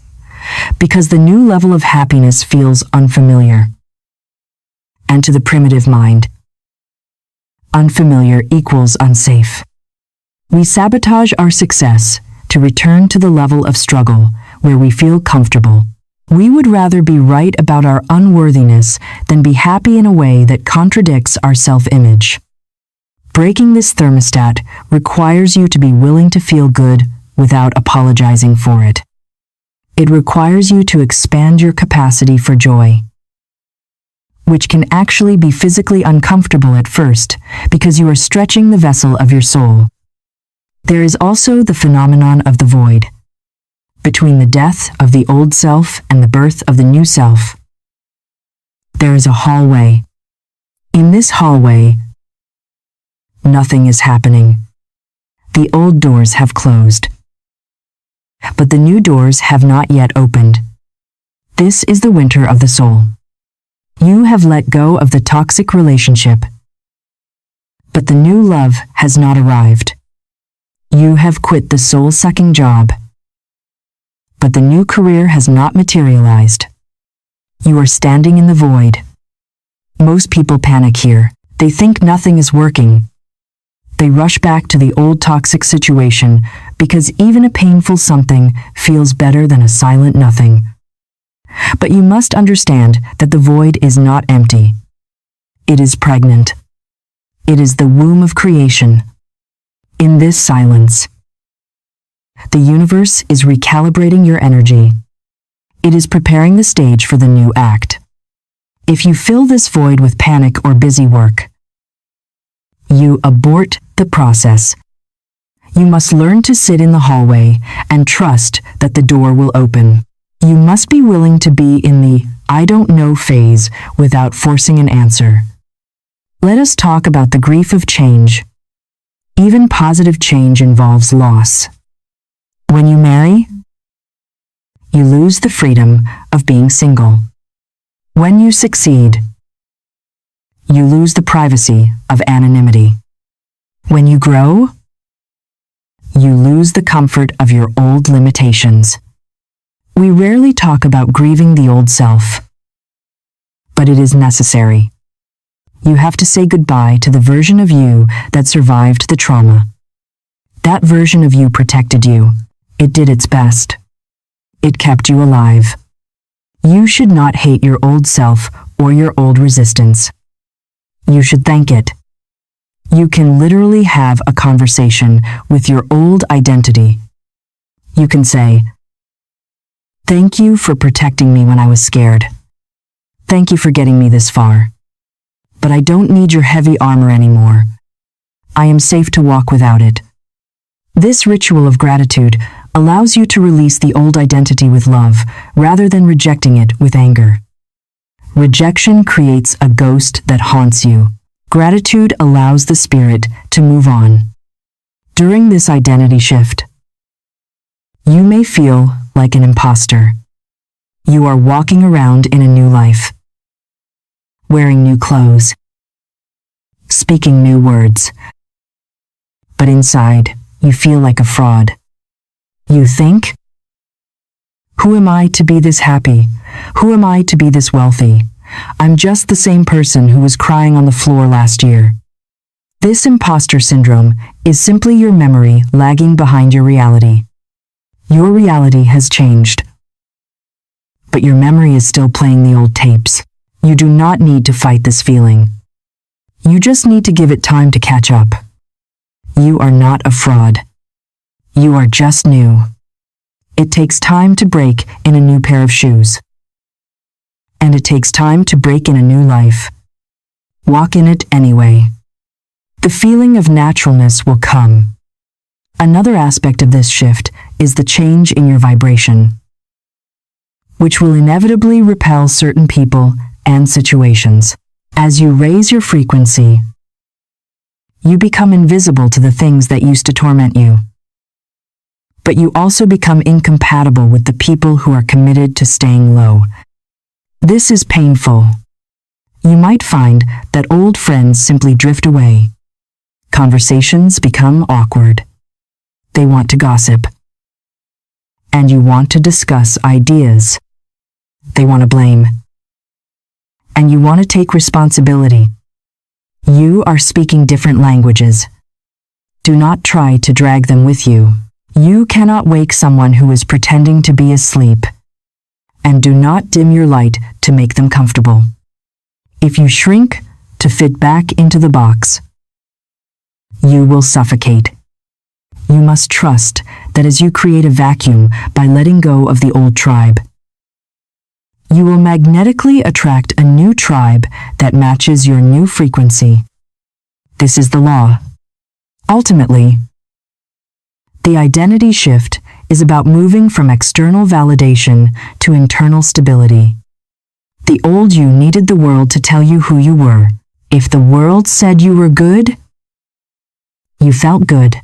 Because the new level of happiness feels unfamiliar. And to the primitive mind, unfamiliar equals unsafe. We sabotage our success to return to the level of struggle where we feel comfortable. We would rather be right about our unworthiness than be happy in a way that contradicts our self-image. Breaking this thermostat requires you to be willing to feel good without apologizing for it. It requires you to expand your capacity for joy, which can actually be physically uncomfortable at first because you are stretching the vessel of your soul. There is also the phenomenon of the void, between the death of the old self and the birth of the new self. There is a hallway. In this hallway, nothing is happening. The old doors have closed, but the new doors have not yet opened. This is the winter of the soul. You have let go of the toxic relationship, but the new love has not arrived. You have quit the soul-sucking job, but the new career has not materialized. You are standing in the void. Most people panic here. They think nothing is working. They rush back to the old toxic situation because even a painful something feels better than a silent nothing. But you must understand that the void is not empty. It is pregnant. It is the womb of creation. In this silence, the universe is recalibrating your energy. It is preparing the stage for the new act. If you fill this void with panic or busy work, you abort the process. You must learn to sit in the hallway and trust that the door will open. You must be willing to be in the I don't know phase without forcing an answer. Let us talk about the grief of change. Even positive change involves loss. When you marry, you lose the freedom of being single. When you succeed, you lose the privacy of anonymity. When you grow, you lose the comfort of your old limitations. We rarely talk about grieving the old self, but it is necessary. You have to say goodbye to the version of you that survived the trauma. That version of you protected you. It did its best. It kept you alive. You should not hate your old self or your old resistance. You should thank it. You can literally have a conversation with your old identity. You can say, "Thank you for protecting me when I was scared. Thank you for getting me this far. But I don't need your heavy armor anymore. I am safe to walk without it." This ritual of gratitude allows you to release the old identity with love rather than rejecting it with anger. Rejection creates a ghost that haunts you. Gratitude allows the spirit to move on. During this identity shift, you may feel like an imposter. You are walking around in a new life, wearing new clothes, speaking new words. But inside, you feel like a fraud. You think, "Who am I to be this happy? Who am I to be this wealthy? I'm just the same person who was crying on the floor last year." This imposter syndrome is simply your memory lagging behind your reality. Your reality has changed, but your memory is still playing the old tapes. You do not need to fight this feeling. You just need to give it time to catch up. You are not a fraud. You are just new. It takes time to break in a new pair of shoes. And it takes time to break in a new life. Walk in it anyway. The feeling of naturalness will come. Another aspect of this shift is the change in your vibration, which will inevitably repel certain people and situations. As you raise your frequency, you become invisible to the things that used to torment you. But you also become incompatible with the people who are committed to staying low. This is painful. You might find that old friends simply drift away. Conversations become awkward. They want to gossip. And you want to discuss ideas. They want to blame. And you want to take responsibility. You are speaking different languages. Do not try to drag them with you. You cannot wake someone who is pretending to be asleep. And do not dim your light to make them comfortable. If you shrink to fit back into the box, you will suffocate. You must trust that as you create a vacuum by letting go of the old tribe, you will magnetically attract a new tribe that matches your new frequency. This is the law. Ultimately, the identity shift is about moving from external validation to internal stability. The old you needed the world to tell you who you were. If the world said you were good, you felt good.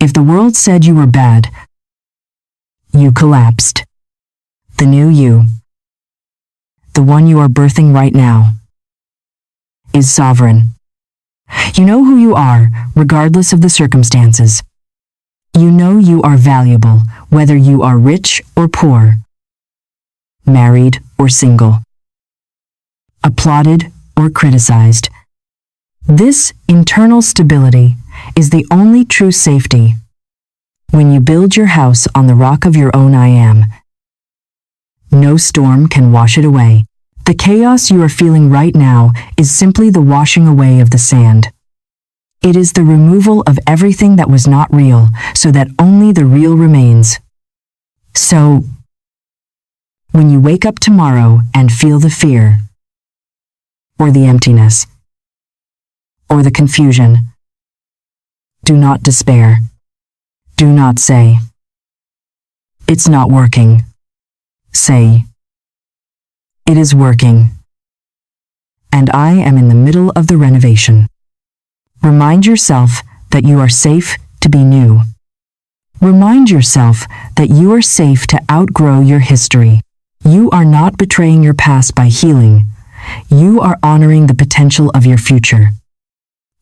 If the world said you were bad, you collapsed. The new you, the one you are birthing right now, is sovereign. You know who you are, regardless of the circumstances. You know you are valuable, whether you are rich or poor, married or single, applauded or criticized. This internal stability is the only true safety. When you build your house on the rock of your own I am, no storm can wash it away. The chaos you are feeling right now is simply the washing away of the sand. It is the removal of everything that was not real, so that only the real remains. So, when you wake up tomorrow and feel the fear, or the emptiness, or the confusion, do not despair. Do not say, "It's not working." Say, "It is working, and I am in the middle of the renovation." Remind yourself that you are safe to be new. Remind yourself that you are safe to outgrow your history. You are not betraying your past by healing. You are honoring the potential of your future.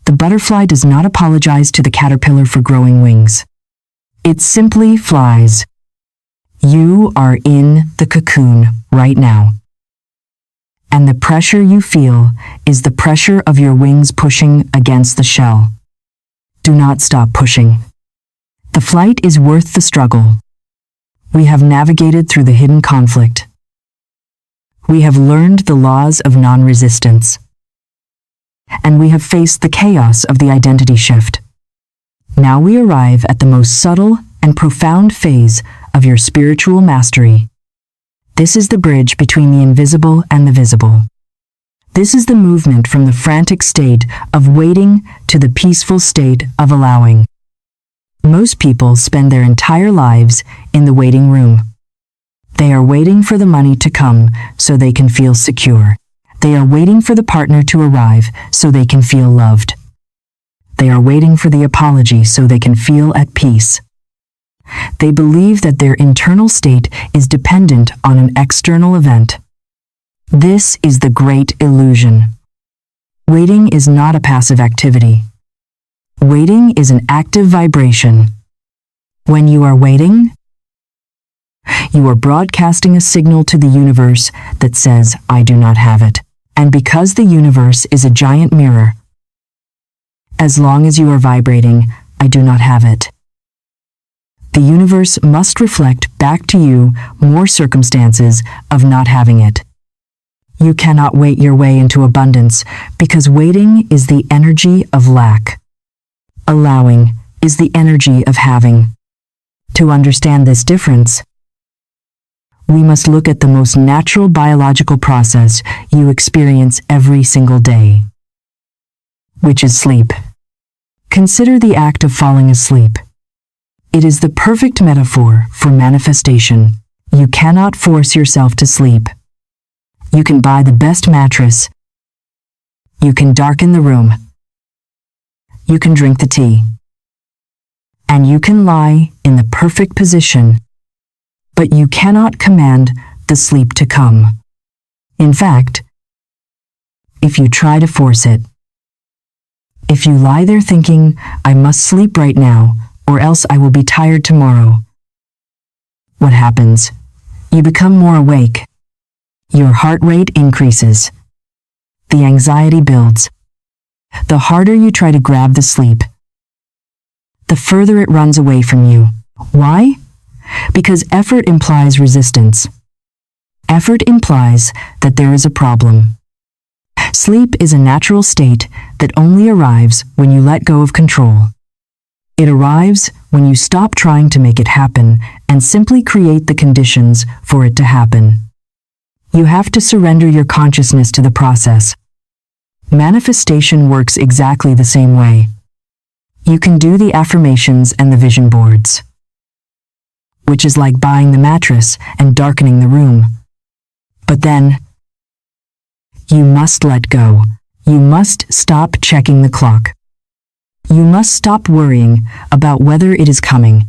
The butterfly does not apologize to the caterpillar for growing wings. It simply flies. You are in the cocoon right now. And the pressure you feel is the pressure of your wings pushing against the shell. Do not stop pushing. The flight is worth the struggle. We have navigated through the hidden conflict. We have learned the laws of non-resistance. And we have faced the chaos of the identity shift. Now we arrive at the most subtle and profound phase of your spiritual mastery. This is the bridge between the invisible and the visible. This is the movement from the frantic state of waiting to the peaceful state of allowing. Most people spend their entire lives in the waiting room. They are waiting for the money to come so they can feel secure. They are waiting for the partner to arrive so they can feel loved. They are waiting for the apology so they can feel at peace. They believe that their internal state is dependent on an external event. This is the great illusion. Waiting is not a passive activity. Waiting is an active vibration. When you are waiting, you are broadcasting a signal to the universe that says, "I do not have it." And because the universe is a giant mirror, as long as you are vibrating, "I do not have it," the universe must reflect back to you more circumstances of not having it. You cannot wait your way into abundance because waiting is the energy of lack. Allowing is the energy of having. To understand this difference, we must look at the most natural biological process you experience every single day, which is sleep. Consider the act of falling asleep. It is the perfect metaphor for manifestation. You cannot force yourself to sleep. You can buy the best mattress. You can darken the room. You can drink the tea. And you can lie in the perfect position, but you cannot command the sleep to come. In fact, if you try to force it, if you lie there thinking, "I must sleep right now, or else I will be tired tomorrow," what happens? You become more awake. Your heart rate increases. The anxiety builds. The harder you try to grab the sleep, the further it runs away from you. Why? Because effort implies resistance. Effort implies that there is a problem. Sleep is a natural state that only arrives when you let go of control. It arrives when you stop trying to make it happen and simply create the conditions for it to happen. You have to surrender your consciousness to the process. Manifestation works exactly the same way. You can do the affirmations and the vision boards, which is like buying the mattress and darkening the room. But then, you must let go. You must stop checking the clock. You must stop worrying about whether it is coming.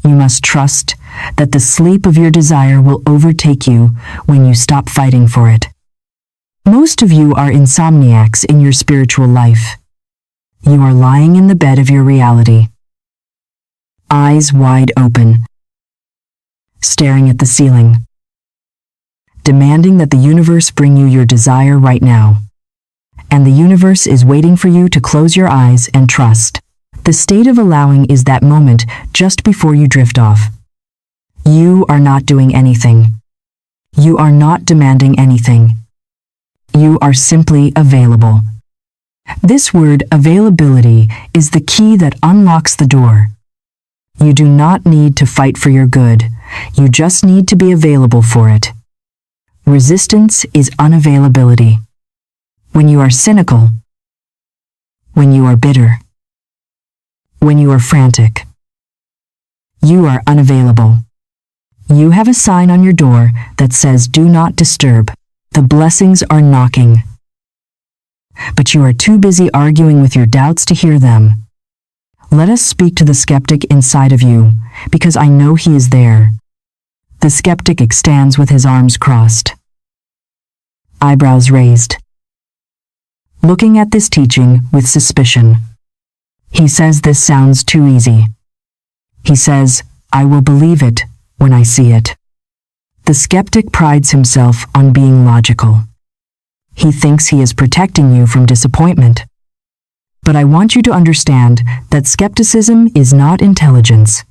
You must trust that the sleep of your desire will overtake you when you stop fighting for it. Most of you are insomniacs in your spiritual life. You are lying in the bed of your reality, eyes wide open, staring at the ceiling, demanding that the universe bring you your desire right now. And the universe is waiting for you to close your eyes and trust. The state of allowing is that moment just before you drift off. You are not doing anything. You are not demanding anything. You are simply available. This word availability is the key that unlocks the door. You do not need to fight for your good. You just need to be available for it. Resistance is unavailability. When you are cynical, when you are bitter, when you are frantic, you are unavailable. You have a sign on your door that says, "Do not disturb. The blessings are knocking." But you are too busy arguing with your doubts to hear them. Let us speak to the skeptic inside of you, because I know he is there. The skeptic stands with his arms crossed, eyebrows raised, looking at this teaching with suspicion. He says this sounds too easy. He says, "I will believe it when I see it." The skeptic prides himself on being logical. He thinks he is protecting you from disappointment. But I want you to understand that skepticism is not intelligence.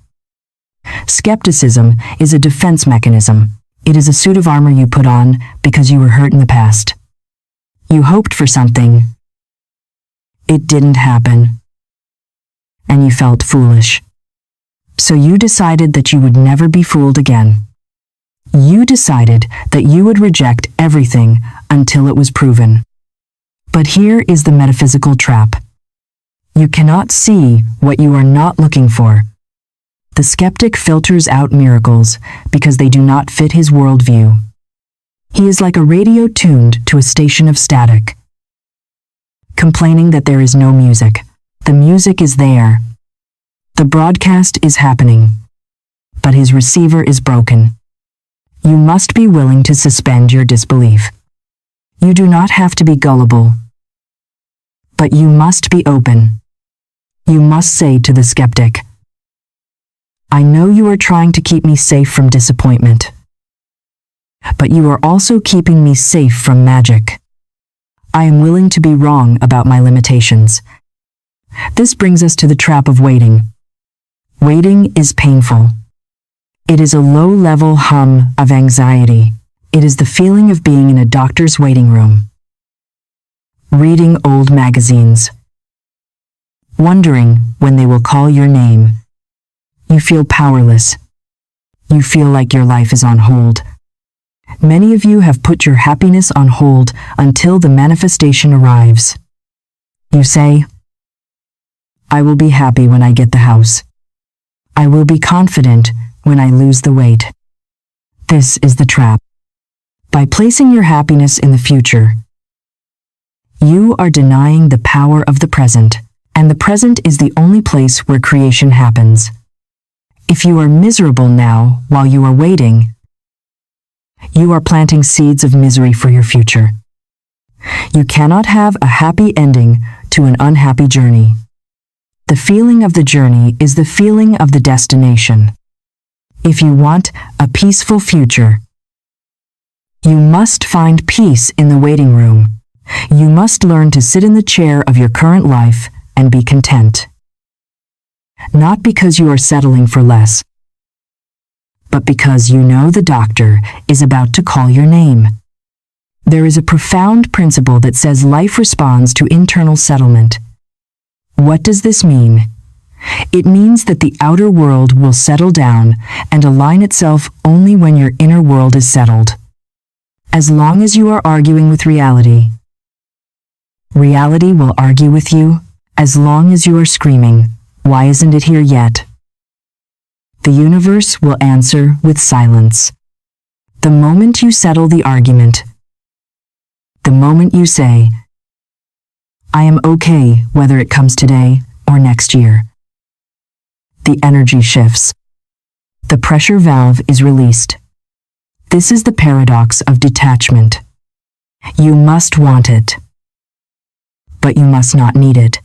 Skepticism is a defense mechanism. It is a suit of armor you put on because you were hurt in the past. You hoped for something. It didn't happen. And you felt foolish. So you decided that you would never be fooled again. You decided that you would reject everything until it was proven. But here is the metaphysical trap. You cannot see what you are not looking for. The skeptic filters out miracles because they do not fit his worldview. He is like a radio tuned to a station of static, complaining that there is no music. The music is there. The broadcast is happening, but his receiver is broken. You must be willing to suspend your disbelief. You do not have to be gullible, but you must be open. You must say to the skeptic, "I know you are trying to keep me safe from disappointment, but you are also keeping me safe from magic. I am willing to be wrong about my limitations." This brings us to the trap of waiting. Waiting is painful. It is a low-level hum of anxiety. It is the feeling of being in a doctor's waiting room, reading old magazines, wondering when they will call your name. You feel powerless. You feel like your life is on hold. Many of you have put your happiness on hold until the manifestation arrives. You say, "I will be happy when I get the house. I will be confident when I lose the weight." This is the trap. By placing your happiness in the future, you are denying the power of the present, and the present is the only place where creation happens. If you are miserable now while you are waiting, you are planting seeds of misery for your future. You cannot have a happy ending to an unhappy journey. The feeling of the journey is the feeling of the destination. If you want a peaceful future, you must find peace in the waiting room. You must learn to sit in the chair of your current life and be content. Not because you are settling for less, but because you know the doctor is about to call your name. There is a profound principle that says life responds to internal settlement. What does this mean? It means that the outer world will settle down and align itself only when your inner world is settled. As long as you are arguing with reality, reality will argue with you. As long as you are screaming, "Why isn't it here yet?" the universe will answer with silence. The moment you settle the argument, the moment you say, "I am okay whether it comes today or next year," the energy shifts. The pressure valve is released. This is the paradox of detachment. You must want it, but you must not need it.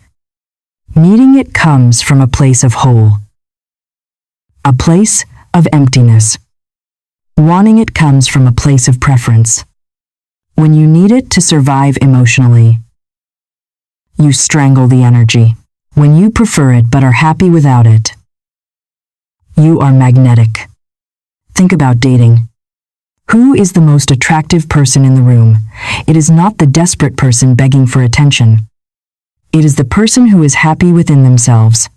Needing it comes from a place of whole, a place of emptiness. Wanting it comes from a place of preference. When you need it to survive emotionally, you strangle the energy. When you prefer it but are happy without it, you are magnetic. Think about dating. Who is the most attractive person in the room? It is not the desperate person begging for attention. It is the person who is happy within themselves,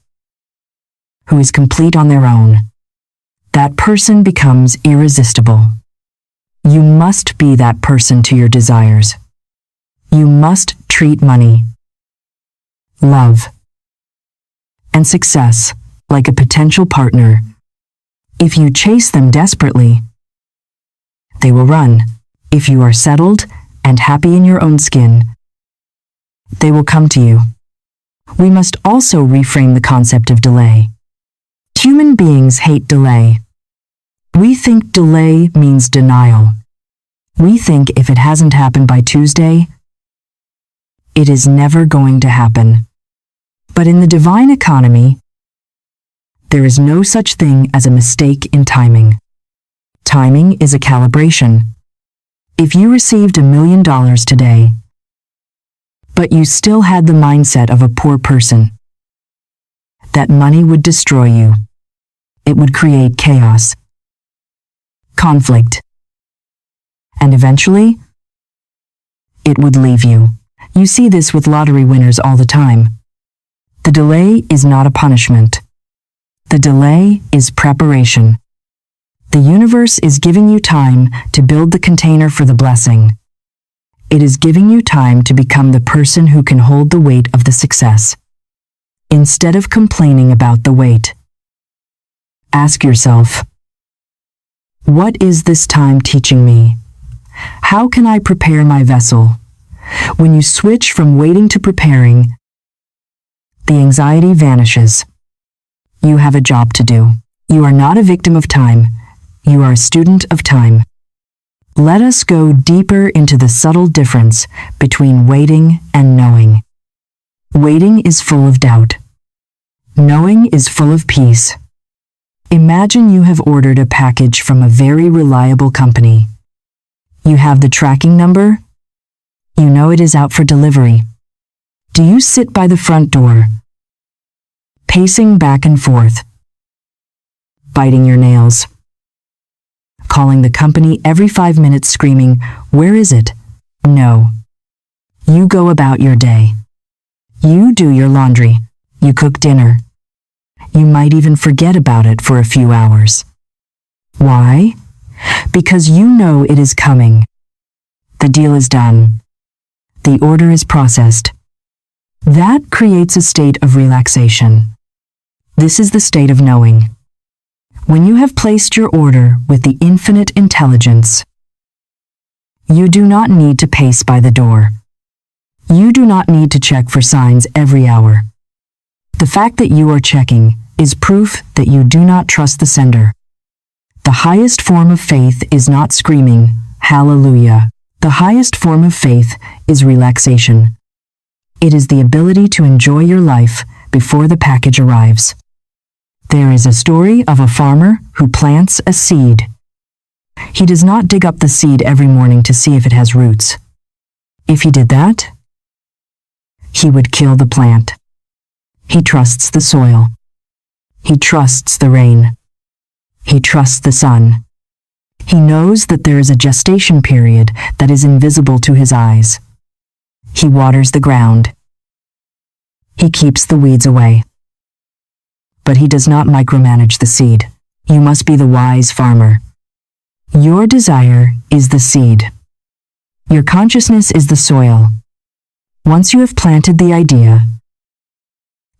who is complete on their own. That person becomes irresistible. You must be that person to your desires. You must treat money, love, and success like a potential partner. If you chase them desperately, they will run. If you are settled and happy in your own skin, they will come to you. We must also reframe the concept of delay. Human beings hate delay. We think delay means denial. We think if it hasn't happened by Tuesday, it is never going to happen. But in the divine economy, there is no such thing as a mistake in timing. Timing is a calibration. If you received $1 million today, but you still had the mindset of a poor person, that money would destroy you. It would create chaos, conflict, and eventually, it would leave you. You see this with lottery winners all the time. The delay is not a punishment. The delay is preparation. The universe is giving you time to build the container for the blessing. It is giving you time to become the person who can hold the weight of the success. Instead of complaining about the weight, ask yourself, what is this time teaching me? How can I prepare my vessel? When you switch from waiting to preparing, the anxiety vanishes. You have a job to do. You are not a victim of time. You are a student of time. Let us go deeper into the subtle difference between waiting and knowing. Waiting is full of doubt. Knowing is full of peace. Imagine you have ordered a package from a very reliable company. You have the tracking number. You know it is out for delivery. Do you sit by the front door, pacing back and forth, biting your nails, calling the company every 5 minutes screaming, "Where is it?" No. You go about your day. You do your laundry. You cook dinner. You might even forget about it for a few hours. Why? Because you know it is coming. The deal is done. The order is processed. That creates a state of relaxation. This is the state of knowing. When you have placed your order with the infinite intelligence, you do not need to pace by the door. You do not need to check for signs every hour. The fact that you are checking is proof that you do not trust the sender. The highest form of faith is not screaming, "Hallelujah." The highest form of faith is relaxation. It is the ability to enjoy your life before the package arrives. There is a story of a farmer who plants a seed. He does not dig up the seed every morning to see if it has roots. If he did that, he would kill the plant. He trusts the soil. He trusts the rain. He trusts the sun. He knows that there is a gestation period that is invisible to his eyes. He waters the ground. He keeps the weeds away. but he does not micromanage the seed. You must be the wise farmer. Your desire is the seed. Your consciousness is the soil. Once you have planted the idea,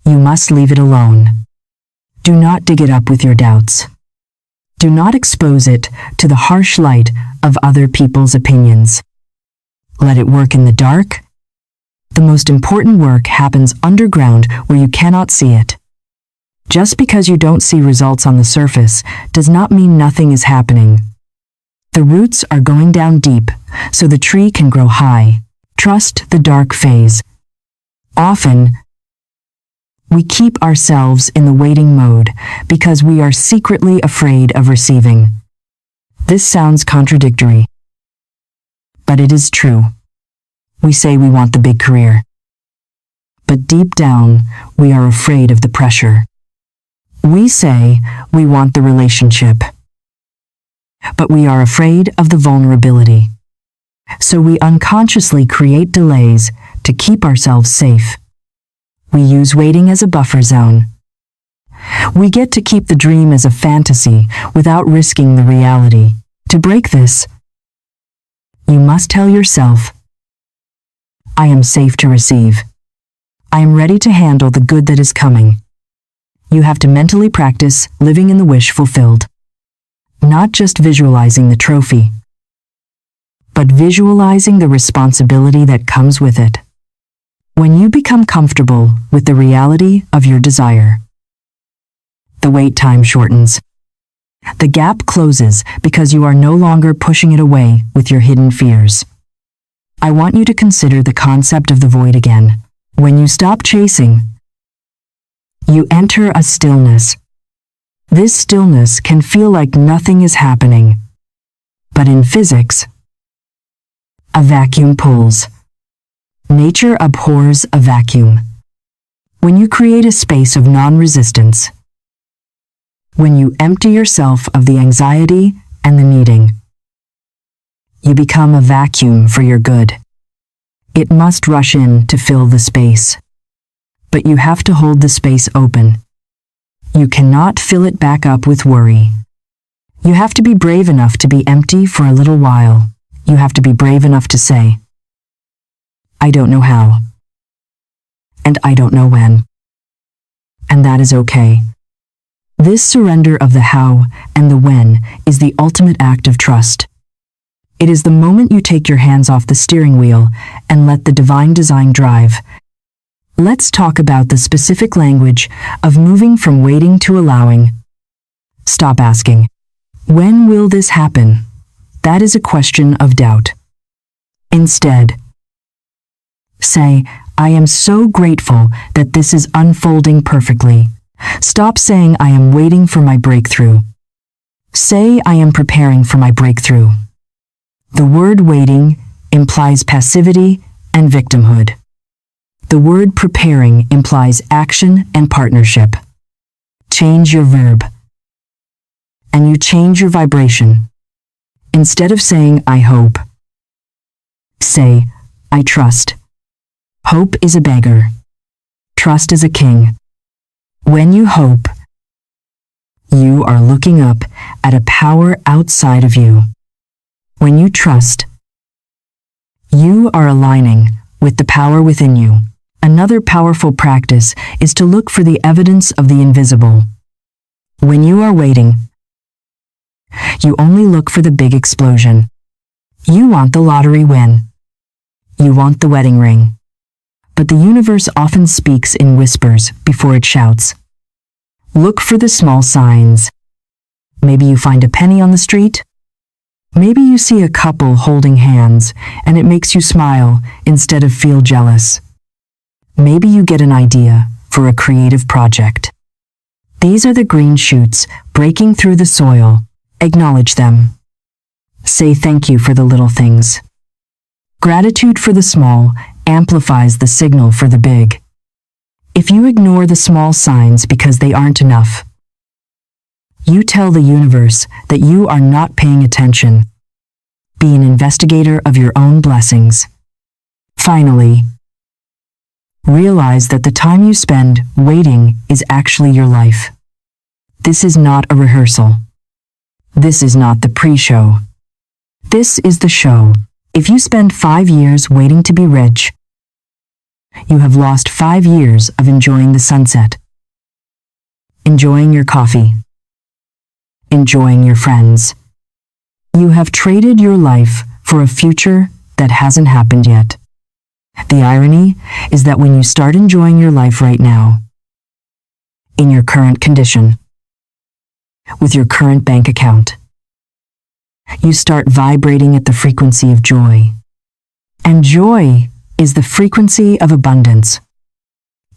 you must leave it alone. Do not dig it up with your doubts. Do not expose it to the harsh light of other people's opinions. Let it work in the dark. The most important work happens underground where you cannot see it. Just because you don't see results on the surface does not mean nothing is happening. The roots are going down deep, so the tree can grow high. Trust the dark phase. Often, we keep ourselves in the waiting mode because we are secretly afraid of receiving. This sounds contradictory, but it is true. We say we want the big career, but deep down, we are afraid of the pressure. We say we want the relationship, but we are afraid of the vulnerability. So we unconsciously create delays to keep ourselves safe. We use waiting as a buffer zone. We get to keep the dream as a fantasy without risking the reality. To break this, you must tell yourself, I am safe to receive. I am ready to handle the good that is coming. You have to mentally practice living in the wish fulfilled. Not just visualizing the trophy, but visualizing the responsibility that comes with it. When you become comfortable with the reality of your desire, the wait time shortens. The gap closes because you are no longer pushing it away with your hidden fears. I want you to consider the concept of the void again. When you stop chasing, you enter a stillness. This stillness can feel like nothing is happening. But in physics, a vacuum pulls. Nature abhors a vacuum. When you create a space of non-resistance, when you empty yourself of the anxiety and the needing, you become a vacuum for your good. It must rush in to fill the space. But you have to hold the space open. You cannot fill it back up with worry. You have to be brave enough to be empty for a little while. You have to be brave enough to say, I don't know how. And I don't know when. And that is okay. This surrender of the how and the when is the ultimate act of trust. It is the moment you take your hands off the steering wheel and let the divine design drive. Let's talk about the specific language of moving from waiting to allowing. Stop asking, when will this happen? That is a question of doubt. Instead, say, I am so grateful that this is unfolding perfectly. Stop saying I am waiting for my breakthrough. Say I am preparing for my breakthrough. The word waiting implies passivity and victimhood. The word preparing implies action and partnership. Change your verb, and you change your vibration. Instead of saying, I hope, say, I trust. Hope is a beggar. Trust is a king. When you hope, you are looking up at a power outside of you. When you trust, you are aligning with the power within you. Another powerful practice is to look for the evidence of the invisible. When you are waiting, you only look for the big explosion. You want the lottery win. You want the wedding ring. But the universe often speaks in whispers before it shouts. Look for the small signs. Maybe you find a penny on the street. Maybe you see a couple holding hands and it makes you smile instead of feel jealous. Maybe you get an idea for a creative project. These are the green shoots breaking through the soil. Acknowledge them. Say thank you for the little things. Gratitude for the small amplifies the signal for the big. If you ignore the small signs because they aren't enough, you tell the universe that you are not paying attention. Be an investigator of your own blessings. Finally, Realize that the time you spend waiting is actually your life. This is not a rehearsal. This is not the pre-show. This is the show. If you spend 5 years waiting to be rich, you have lost 5 years of enjoying the sunset, enjoying your coffee, enjoying your friends. You have traded your life for a future that hasn't happened yet. The irony is that when you start enjoying your life right now, in your current condition, with your current bank account, you start vibrating at the frequency of joy. And joy is the frequency of abundance.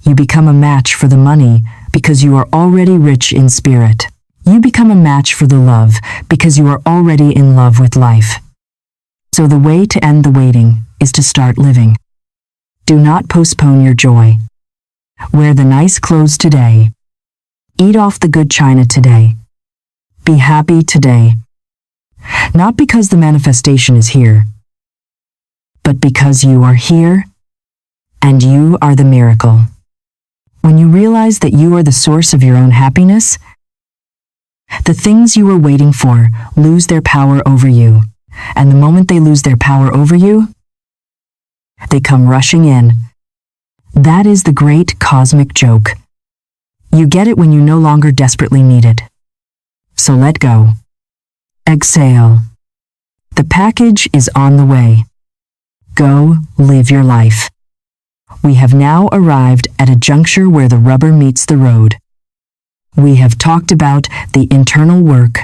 You become a match for the money because you are already rich in spirit. You become a match for the love because you are already in love with life. So the way to end the waiting is to start living. Do not postpone your joy. Wear the nice clothes today. Eat off the good china today. Be happy today. Not because the manifestation is here, but because you are here and you are the miracle. When you realize that you are the source of your own happiness, the things you were waiting for lose their power over you. And the moment they lose their power over you, they come rushing in. That is the great cosmic joke. You get it when you no longer desperately need it. So let go. Exhale. The package is on the way. Go live your life. We have now arrived at a juncture where the rubber meets the road. We have talked about the internal work,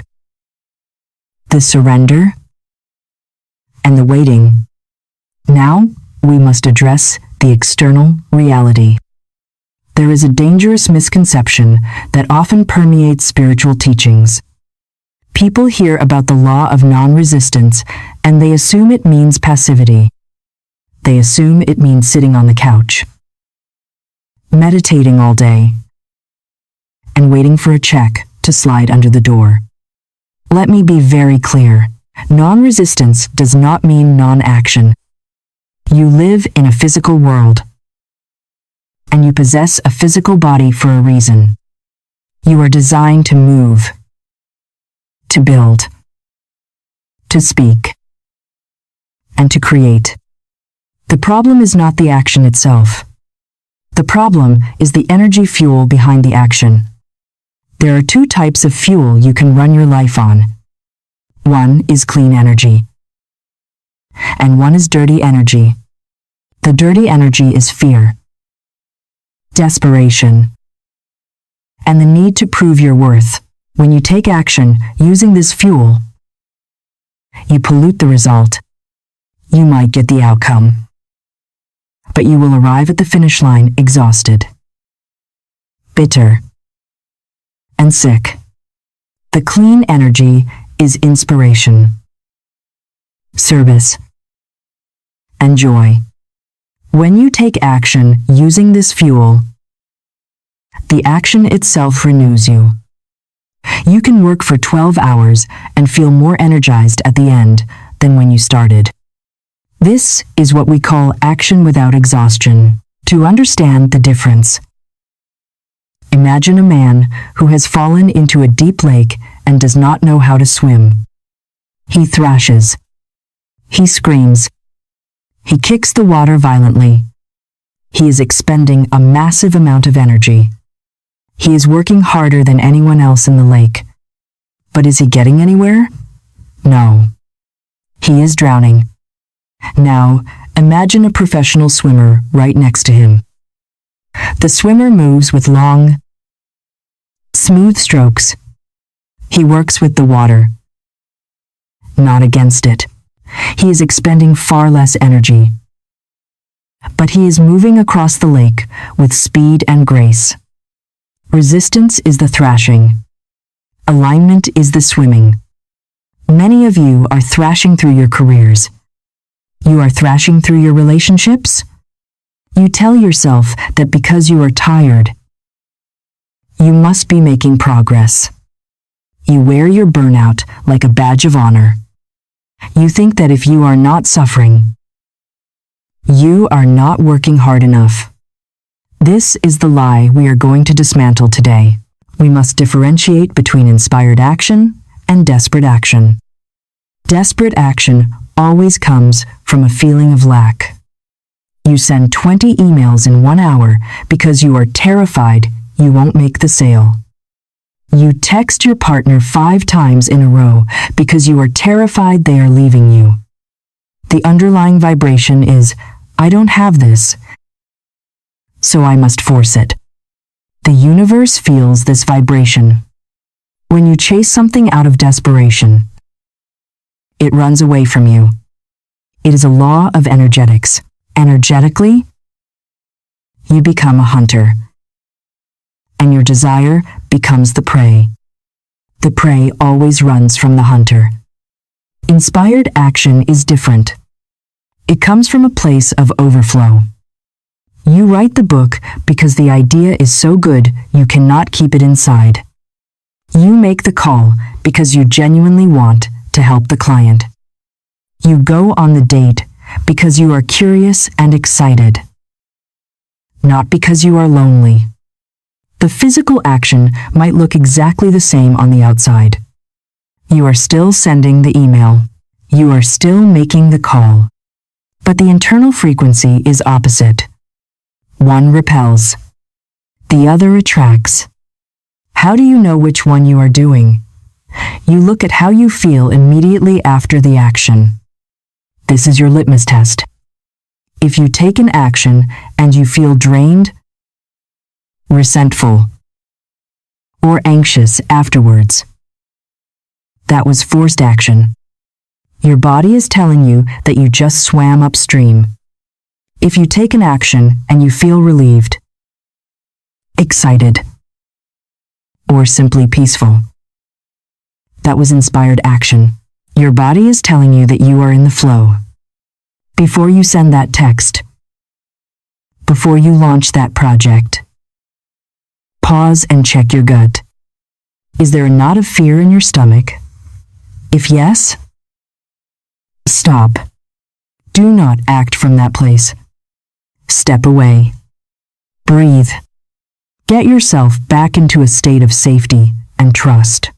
the surrender, and the waiting. Now we must address the external reality. There is a dangerous misconception that often permeates spiritual teachings. People hear about the law of non-resistance and they assume it means passivity. They assume it means sitting on the couch, meditating all day, and waiting for a check to slide under the door. Let me be very clear. Non-resistance does not mean non-action. You live in a physical world, and you possess a physical body for a reason. You are designed to move, to build, to speak, and to create. The problem is not the action itself. The problem is the energy fuel behind the action. There are 2 types of fuel you can run your life on. One is clean energy, and one is dirty energy. The dirty energy is fear, desperation, and the need to prove your worth. When you take action using this fuel, you pollute the result. You might get the outcome, but you will arrive at the finish line exhausted, bitter, and sick. The clean energy is inspiration, service, and joy. When you take action using this fuel, the action itself renews you. You can work for 12 hours and feel more energized at the end than when you started. This is what we call action without exhaustion. To understand the difference, imagine a man who has fallen into a deep lake and does not know how to swim. He thrashes. He screams. He kicks the water violently. He is expending a massive amount of energy. He is working harder than anyone else in the lake. But is he getting anywhere? No. He is drowning. Now, imagine a professional swimmer right next to him. The swimmer moves with long, smooth strokes. He works with the water, not against it. He is expending far less energy. But he is moving across the lake with speed and grace. Resistance is the thrashing. Alignment is the swimming. Many of you are thrashing through your careers. You are thrashing through your relationships. You tell yourself that because you are tired, you must be making progress. You wear your burnout like a badge of honor. You think that if you are not suffering, you are not working hard enough. This is the lie we are going to dismantle today. We must differentiate between inspired action and desperate action. Desperate action always comes from a feeling of lack. You send 20 emails in 1 hour because you are terrified you won't make the sale. You text your partner 5 times in a row because you are terrified they are leaving you. The underlying vibration is, I don't have this, so I must force it. The universe feels this vibration. When you chase something out of desperation, it runs away from you. It is a law of energetics. Energetically, you become a hunter, and your desire becomes the prey. The prey always runs from the hunter. Inspired action is different. It comes from a place of overflow. You write the book because the idea is so good you cannot keep it inside. You make the call because you genuinely want to help the client. You go on the date because you are curious and excited, not because you are lonely. The physical action might look exactly the same on the outside. You are still sending the email. You are still making the call. But the internal frequency is opposite. One repels. The other attracts. How do you know which one you are doing? You look at how you feel immediately after the action. This is your litmus test. If you take an action and you feel drained, resentful, or anxious afterwards, that was forced action. Your body is telling you that you just swam upstream. If you take an action and you feel relieved, excited, or simply peaceful, that was inspired action. Your body is telling you that you are in the flow. Before you send that text, before you launch that project, pause and check your gut. Is there a knot of fear in your stomach? If yes, stop. Do not act from that place. Step away. Breathe. Get yourself back into a state of safety and trust.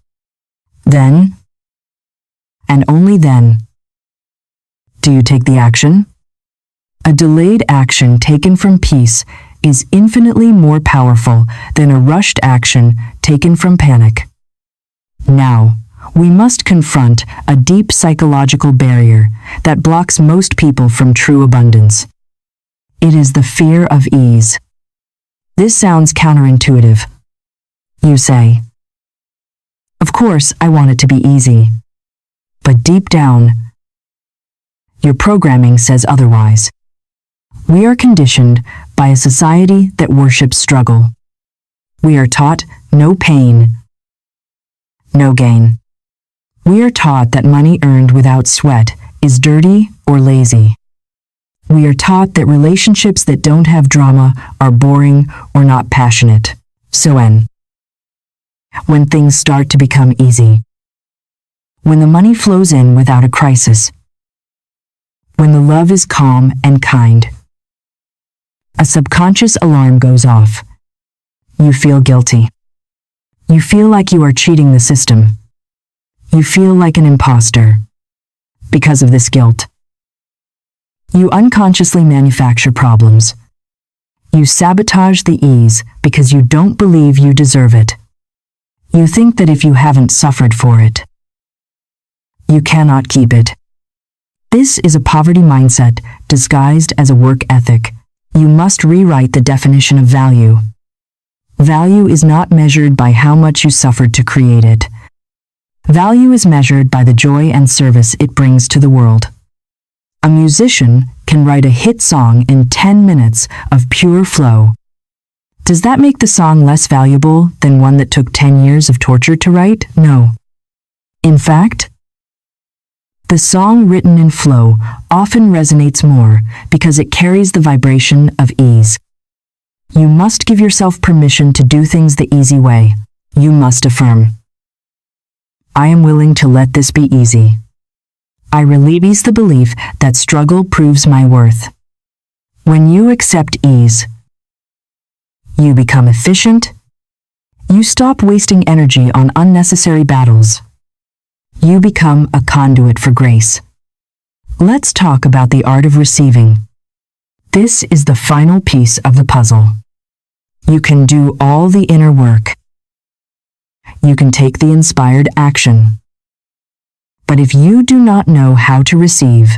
Then, and only then, do you take the action? A delayed action taken from peace is infinitely more powerful than a rushed action taken from panic. Now, we must confront a deep psychological barrier that blocks most people from true abundance. It is the fear of ease. This sounds counterintuitive. You say, of course, I want it to be easy. But deep down, your programming says otherwise. We are conditioned by a society that worships struggle. We are taught no pain, no gain. We are taught that money earned without sweat is dirty or lazy. We are taught that relationships that don't have drama are boring or not passionate. So when things start to become easy, when the money flows in without a crisis, when the love is calm and kind, a subconscious alarm goes off. You feel guilty. You feel like you are cheating the system. You feel like an imposter. Because of this guilt, you unconsciously manufacture problems. You sabotage the ease because you don't believe you deserve it. You think that if you haven't suffered for it, you cannot keep it. This is a poverty mindset disguised as a work ethic. You must rewrite the definition of value. Value is not measured by how much you suffered to create it. Value is measured by the joy and service it brings to the world. A musician can write a hit song in 10 minutes of pure flow. Does that make the song less valuable than one that took 10 years of torture to write? No. In fact, the song written in flow often resonates more because it carries the vibration of ease. You must give yourself permission to do things the easy way. You must affirm, I am willing to let this be easy. I release the belief that struggle proves my worth. When you accept ease, You become efficient. You stop wasting energy on unnecessary battles. You become a conduit for grace. Let's talk about the art of receiving. This is the final piece of the puzzle. You can do all the inner work. You can take the inspired action. But if you do not know how to receive,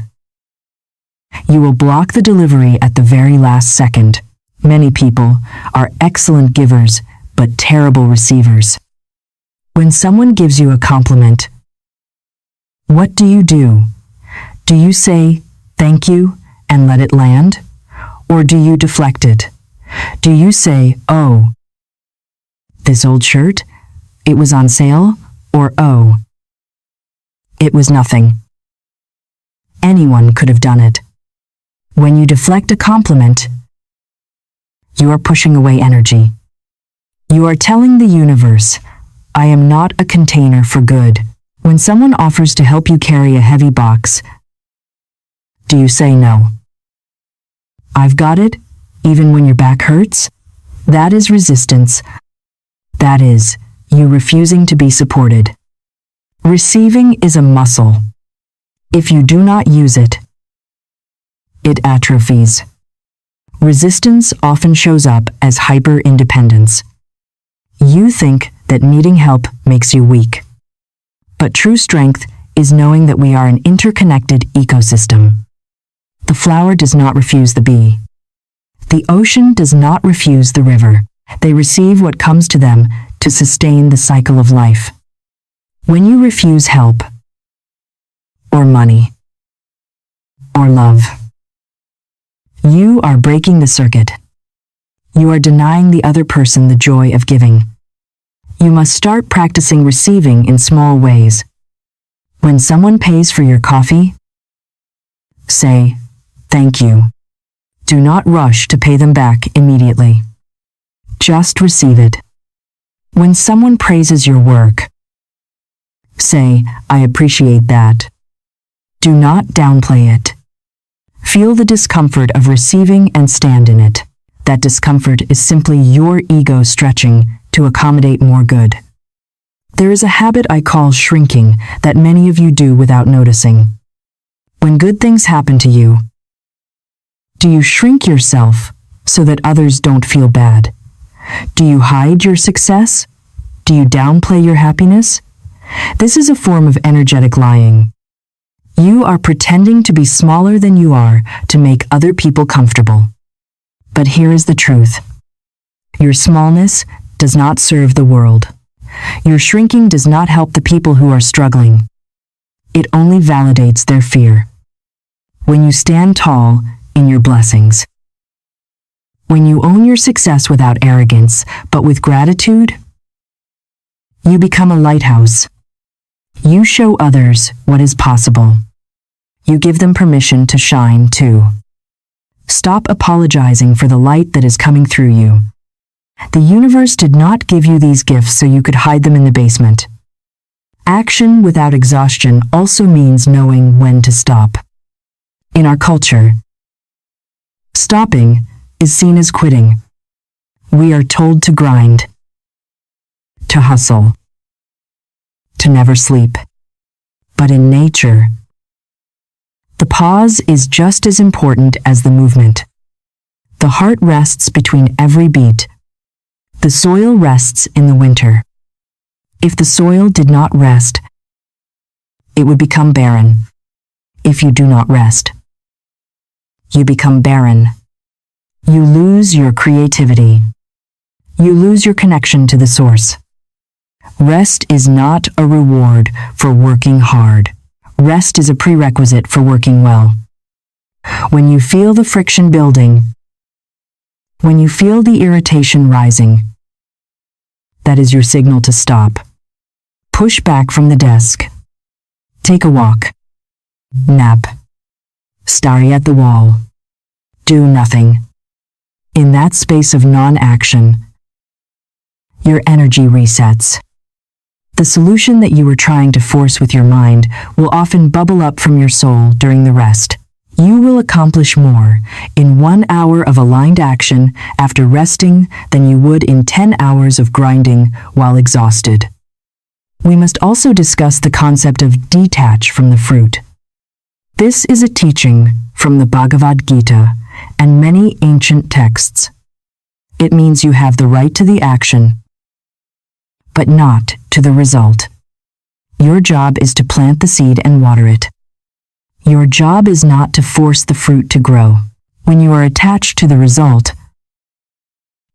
you will block the delivery at the very last second. Many people are excellent givers, but terrible receivers. When someone gives you a compliment, what do? Do you say, "Thank you," and let it land? Or do you deflect it? Do you say, "Oh, this old shirt? It was on sale," or "Oh, it was nothing"? Anyone could have done it. When you deflect a compliment, you are pushing away energy. You are telling the universe, "I am not a container for good." When someone offers to help you carry a heavy box, do you say no? "I've got it," even when your back hurts? That is resistance. That is you refusing to be supported. Receiving is a muscle. If you do not use it, it atrophies. Resistance often shows up as hyper-independence. You think that needing help makes you weak. But true strength is knowing that we are an interconnected ecosystem. The flower does not refuse the bee. The ocean does not refuse the river. They receive what comes to them to sustain the cycle of life. When you refuse help, or money, or love, you are breaking the circuit. You are denying the other person the joy of giving. You must start practicing receiving in small ways. When someone pays for your coffee, say, "Thank you." Do not rush to pay them back immediately. Just receive it. When someone praises your work, say, "I appreciate that." Do not downplay it. Feel the discomfort of receiving and stand in it. That discomfort is simply your ego stretching to accommodate more good. There is a habit I call shrinking that many of you do without noticing. When good things happen to you, do you shrink yourself so that others don't feel bad? Do you hide your success? Do you downplay your happiness? This is a form of energetic lying. You are pretending to be smaller than you are to make other people comfortable. But here is the truth. Your smallness does not serve the world. Your shrinking does not help the people who are struggling. It only validates their fear. When you stand tall in your blessings, when you own your success without arrogance, but with gratitude, you become a lighthouse. You show others what is possible. You give them permission to shine too. Stop apologizing for the light that is coming through you. The universe did not give you these gifts so you could hide them in the basement. Action without exhaustion also means knowing when to stop. In our culture, stopping is seen as quitting. We are told to grind, to hustle, to never sleep. But in nature, the pause is just as important as the movement. The heart rests between every beat. The soil rests in the winter. If the soil did not rest, it would become barren. If you do not rest, you become barren. You lose your creativity. You lose your connection to the source. Rest is not a reward for working hard. Rest is a prerequisite for working well. When you feel the friction building, when you feel the irritation rising, that is your signal to stop. Push back from the desk. Take a walk. Nap. Stare at the wall. Do nothing. In that space of non-action, your energy resets. The solution that you were trying to force with your mind will often bubble up from your soul during the rest. You will accomplish more in 1 hour of aligned action after resting than you would in 10 hours of grinding while exhausted. We must also discuss the concept of detach from the fruit. This is a teaching from the Bhagavad Gita and many ancient texts. It means you have the right to the action, but not to the result. Your job is to plant the seed and water it. Your job is not to force the fruit to grow. When you are attached to the result,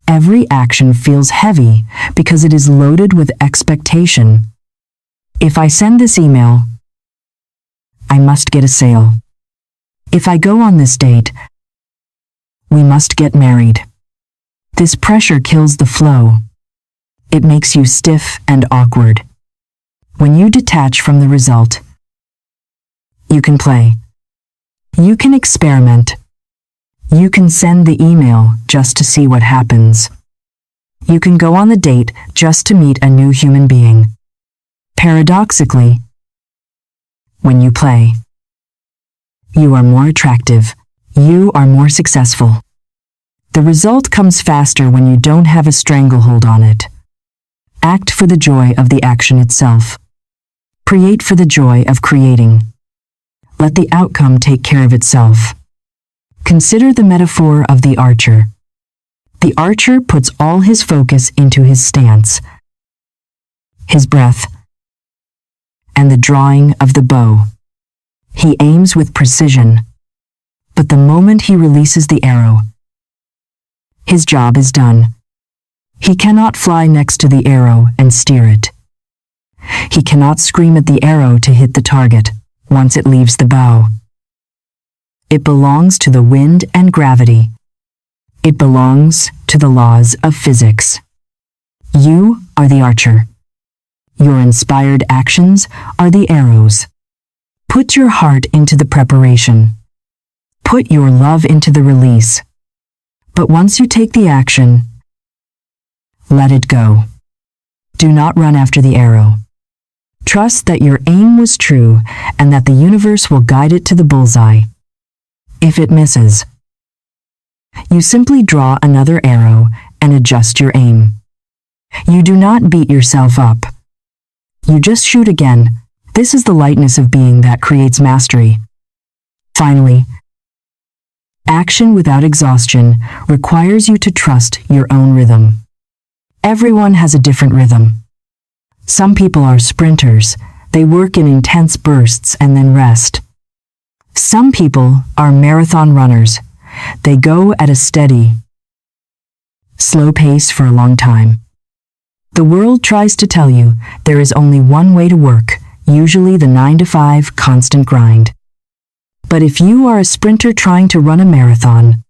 every action feels heavy because it is loaded with expectation. If I send this email, I must get a sale. If I go on this date, we must get married. This pressure kills the flow. It makes you stiff and awkward. When you detach from the result, you can play. You can experiment. You can send the email just to see what happens. You can go on the date just to meet a new human being. Paradoxically, when you play, you are more attractive. You are more successful. The result comes faster when you don't have a stranglehold on it. Act for the joy of the action itself. Create for the joy of creating. Let the outcome take care of itself. Consider the metaphor of the archer. The archer puts all his focus into his stance, his breath, and the drawing of the bow. He aims with precision, but the moment he releases the arrow, his job is done. He cannot fly next to the arrow and steer it. He cannot scream at the arrow to hit the target once it leaves the bow. It belongs to the wind and gravity. It belongs to the laws of physics. You are the archer. Your inspired actions are the arrows. Put your heart into the preparation. Put your love into the release. But once you take the action, let it go. Do not run after the arrow. Trust that your aim was true and that the universe will guide it to the bullseye. If it misses, you simply draw another arrow and adjust your aim. You do not beat yourself up. You just shoot again. This is the lightness of being that creates mastery. Finally, action without exhaustion requires you to trust your own rhythm. Everyone has a different rhythm. Some people are sprinters. They work in intense bursts and then rest. Some people are marathon runners. They go at a steady, slow pace for a long time. The world tries to tell you there is only one way to work, usually the 9-to-5 constant grind. But if you are a sprinter trying to run a marathon,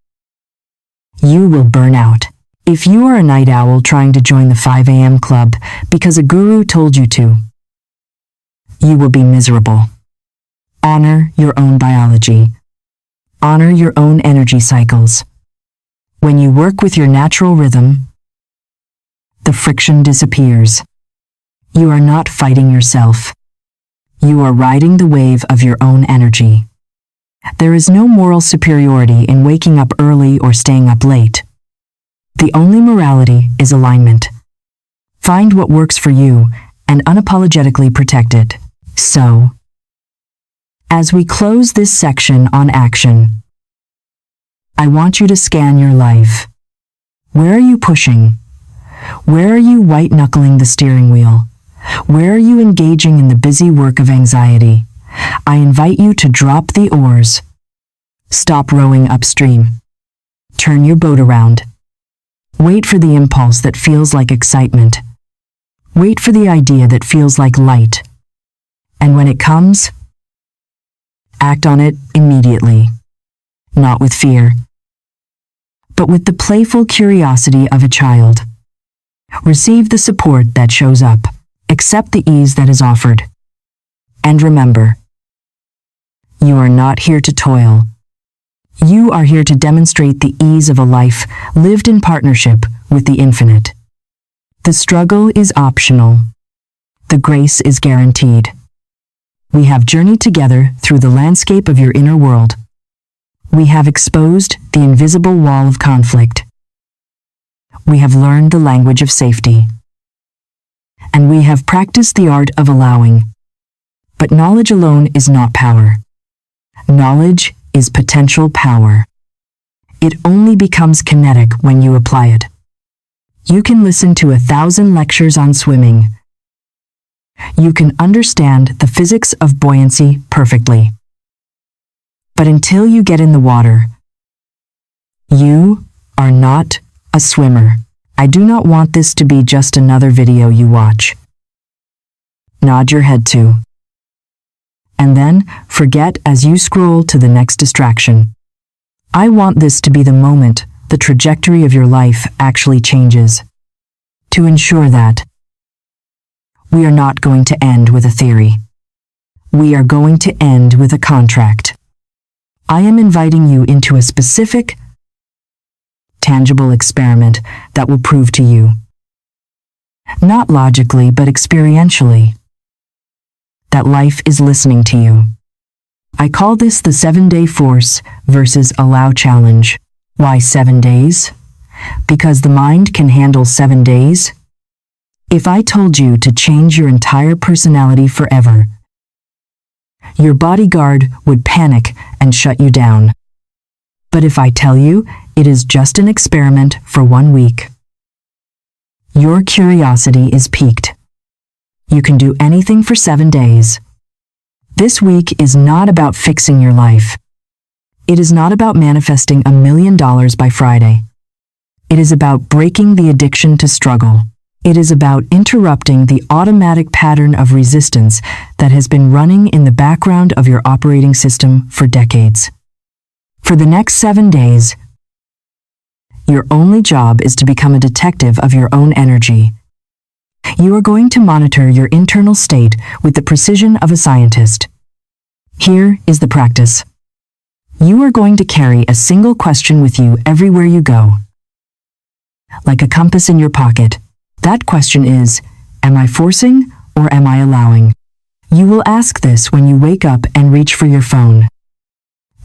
you will burn out. If you are a night owl trying to join the 5 a.m. club because a guru told you to, you will be miserable. Honor your own biology. Honor your own energy cycles. When you work with your natural rhythm, the friction disappears. You are not fighting yourself. You are riding the wave of your own energy. There is no moral superiority in waking up early or staying up late. The only morality is alignment. Find what works for you and unapologetically protect it. So, as we close this section on action, I want you to scan your life. Where are you pushing? Where are you white-knuckling the steering wheel? Where are you engaging in the busy work of anxiety? I invite you to drop the oars. Stop rowing upstream. Turn your boat around. Wait for the impulse that feels like excitement. Wait for the idea that feels like light. And when it comes, act on it immediately. Not with fear, but with the playful curiosity of a child. Receive the support that shows up. Accept the ease that is offered. And remember, you are not here to toil. You are here to demonstrate the ease of a life lived in partnership with the infinite. The struggle is optional. The grace is guaranteed. We have journeyed together through the landscape of your inner world. We have exposed the invisible wall of conflict. We have learned the language of safety. And we have practiced the art of allowing. But knowledge alone is not power. Knowledge is potential power. It only becomes kinetic when you apply it. You can listen to 1,000 lectures on swimming. You can understand the physics of buoyancy perfectly. But until you get in the water, you are not a swimmer. I do not want this to be just another video you watch. Nod your head to. And then forget as you scroll to the next distraction. I want this to be the moment the trajectory of your life actually changes. To ensure that we are not going to end with a theory. We are going to end with a contract. I am inviting you into a specific, tangible experiment that will prove to you, not logically but experientially, that life is listening to you. I call this the 7-day force versus allow challenge. Why 7 days? Because the mind can handle 7 days. If I told you to change your entire personality forever, your bodyguard would panic and shut you down. But if I tell you it is just an experiment for 1 week, your curiosity is piqued. You can do anything for 7 days. This week is not about fixing your life. It is not about manifesting $1 million by Friday. It is about breaking the addiction to struggle. It is about interrupting the automatic pattern of resistance that has been running in the background of your operating system for decades. For the next 7 days, your only job is to become a detective of your own energy. You are going to monitor your internal state with the precision of a scientist. Here is the practice. You are going to carry a single question with you everywhere you go. Like a compass in your pocket. That question is, am I forcing or am I allowing? You will ask this when you wake up and reach for your phone.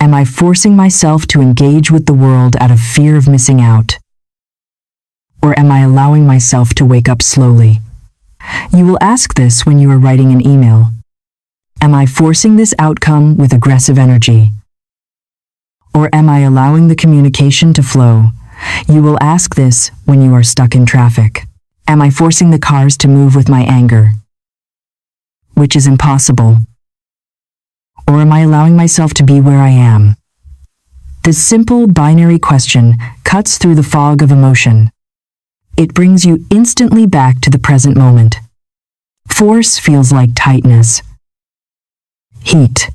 Am I forcing myself to engage with the world out of fear of missing out? Or am I allowing myself to wake up slowly? You will ask this when you are writing an email. Am I forcing this outcome with aggressive energy? Or am I allowing the communication to flow? You will ask this when you are stuck in traffic. Am I forcing the cars to move with my anger? Which is impossible. Or am I allowing myself to be where I am? This simple binary question cuts through the fog of emotion. It brings you instantly back to the present moment. Force feels like tightness, heat,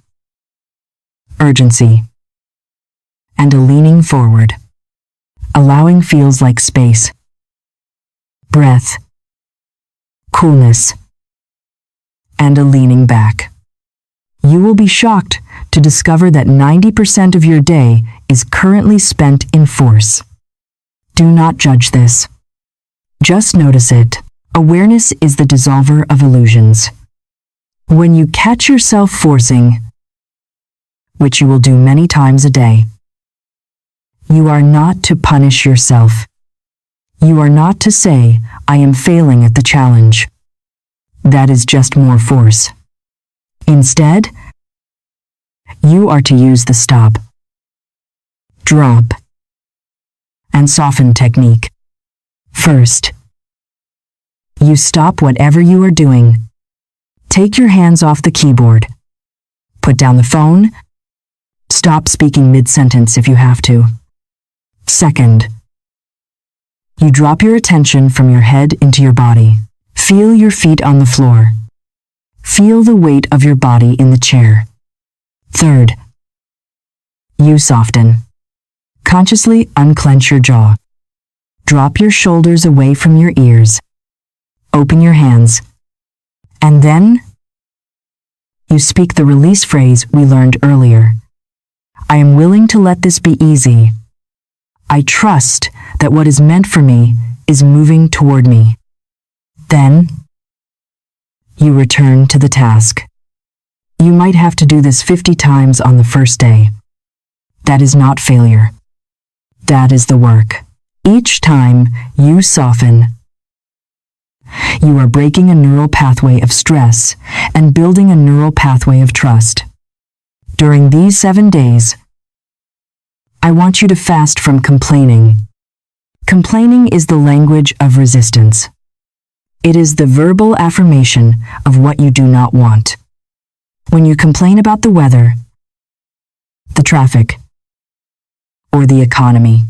urgency, and a leaning forward. Allowing feels like space, breath, coolness, and a leaning back. You will be shocked to discover that 90% of your day is currently spent in force. Do not judge this. Just notice it. Awareness is the dissolver of illusions. When you catch yourself forcing, which you will do many times a day, you are not to punish yourself. You are not to say, I am failing at the challenge. That is just more force. Instead, you are to use the stop, drop, and soften technique. First, you stop whatever you are doing. Take your hands off the keyboard. Put down the phone. Stop speaking mid-sentence if you have to. Second, you drop your attention from your head into your body. Feel your feet on the floor. Feel the weight of your body in the chair. Third, you soften. Consciously unclench your jaw. Drop your shoulders away from your ears. Open your hands. And then, you speak the release phrase we learned earlier. I am willing to let this be easy. I trust that what is meant for me is moving toward me. Then, you return to the task. You might have to do this 50 times on the first day. That is not failure. That is the work. Each time you soften, you are breaking a neural pathway of stress and building a neural pathway of trust. During these 7 days, I want you to fast from complaining. Complaining is the language of resistance. It is the verbal affirmation of what you do not want. When you complain about the weather, the traffic, or the economy,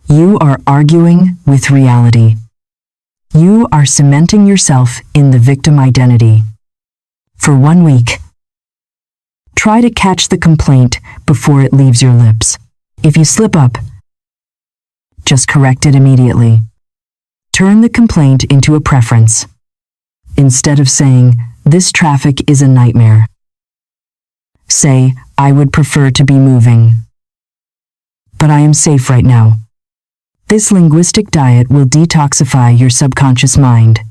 you are arguing with reality. You are cementing yourself in the victim identity. For 1 week, try to catch the complaint before it leaves your lips. If you slip up, just correct it immediately. Turn the complaint into a preference. Instead of saying, "This traffic is a nightmare," say, "I would prefer to be moving, but I am safe right now." This linguistic diet will detoxify your subconscious mind.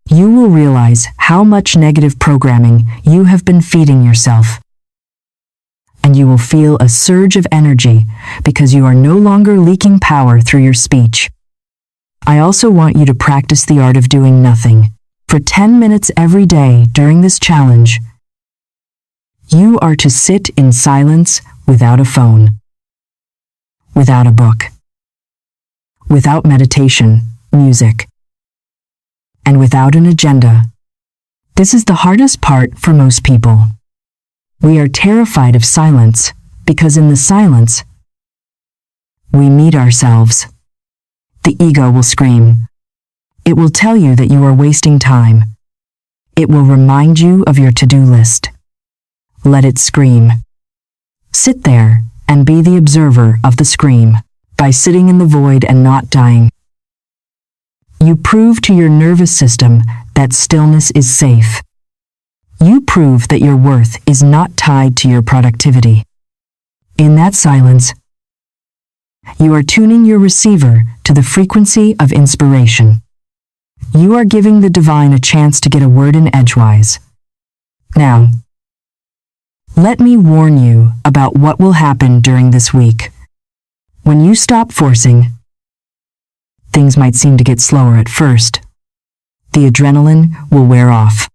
You will realize how much negative programming you have been feeding yourself. And you will feel a surge of energy because you are no longer leaking power through your speech. I also want you to practice the art of doing nothing. For 10 minutes every day during this challenge, you are to sit in silence without a phone, without a book, without meditation, music, and without an agenda. This is the hardest part for most people. We are terrified of silence because in the silence, we meet ourselves. The ego will scream. It will tell you that you are wasting time. It will remind you of your to-do list. Let it scream. Sit there and be the observer of the scream. By sitting in the void and not dying, you prove to your nervous system that stillness is safe. You prove that your worth is not tied to your productivity. In that silence, you are tuning your receiver to the frequency of inspiration. You are giving the divine a chance to get a word in edgewise. Now, let me warn you about what will happen during this week. When you stop forcing, things might seem to get slower at first. The adrenaline will wear off.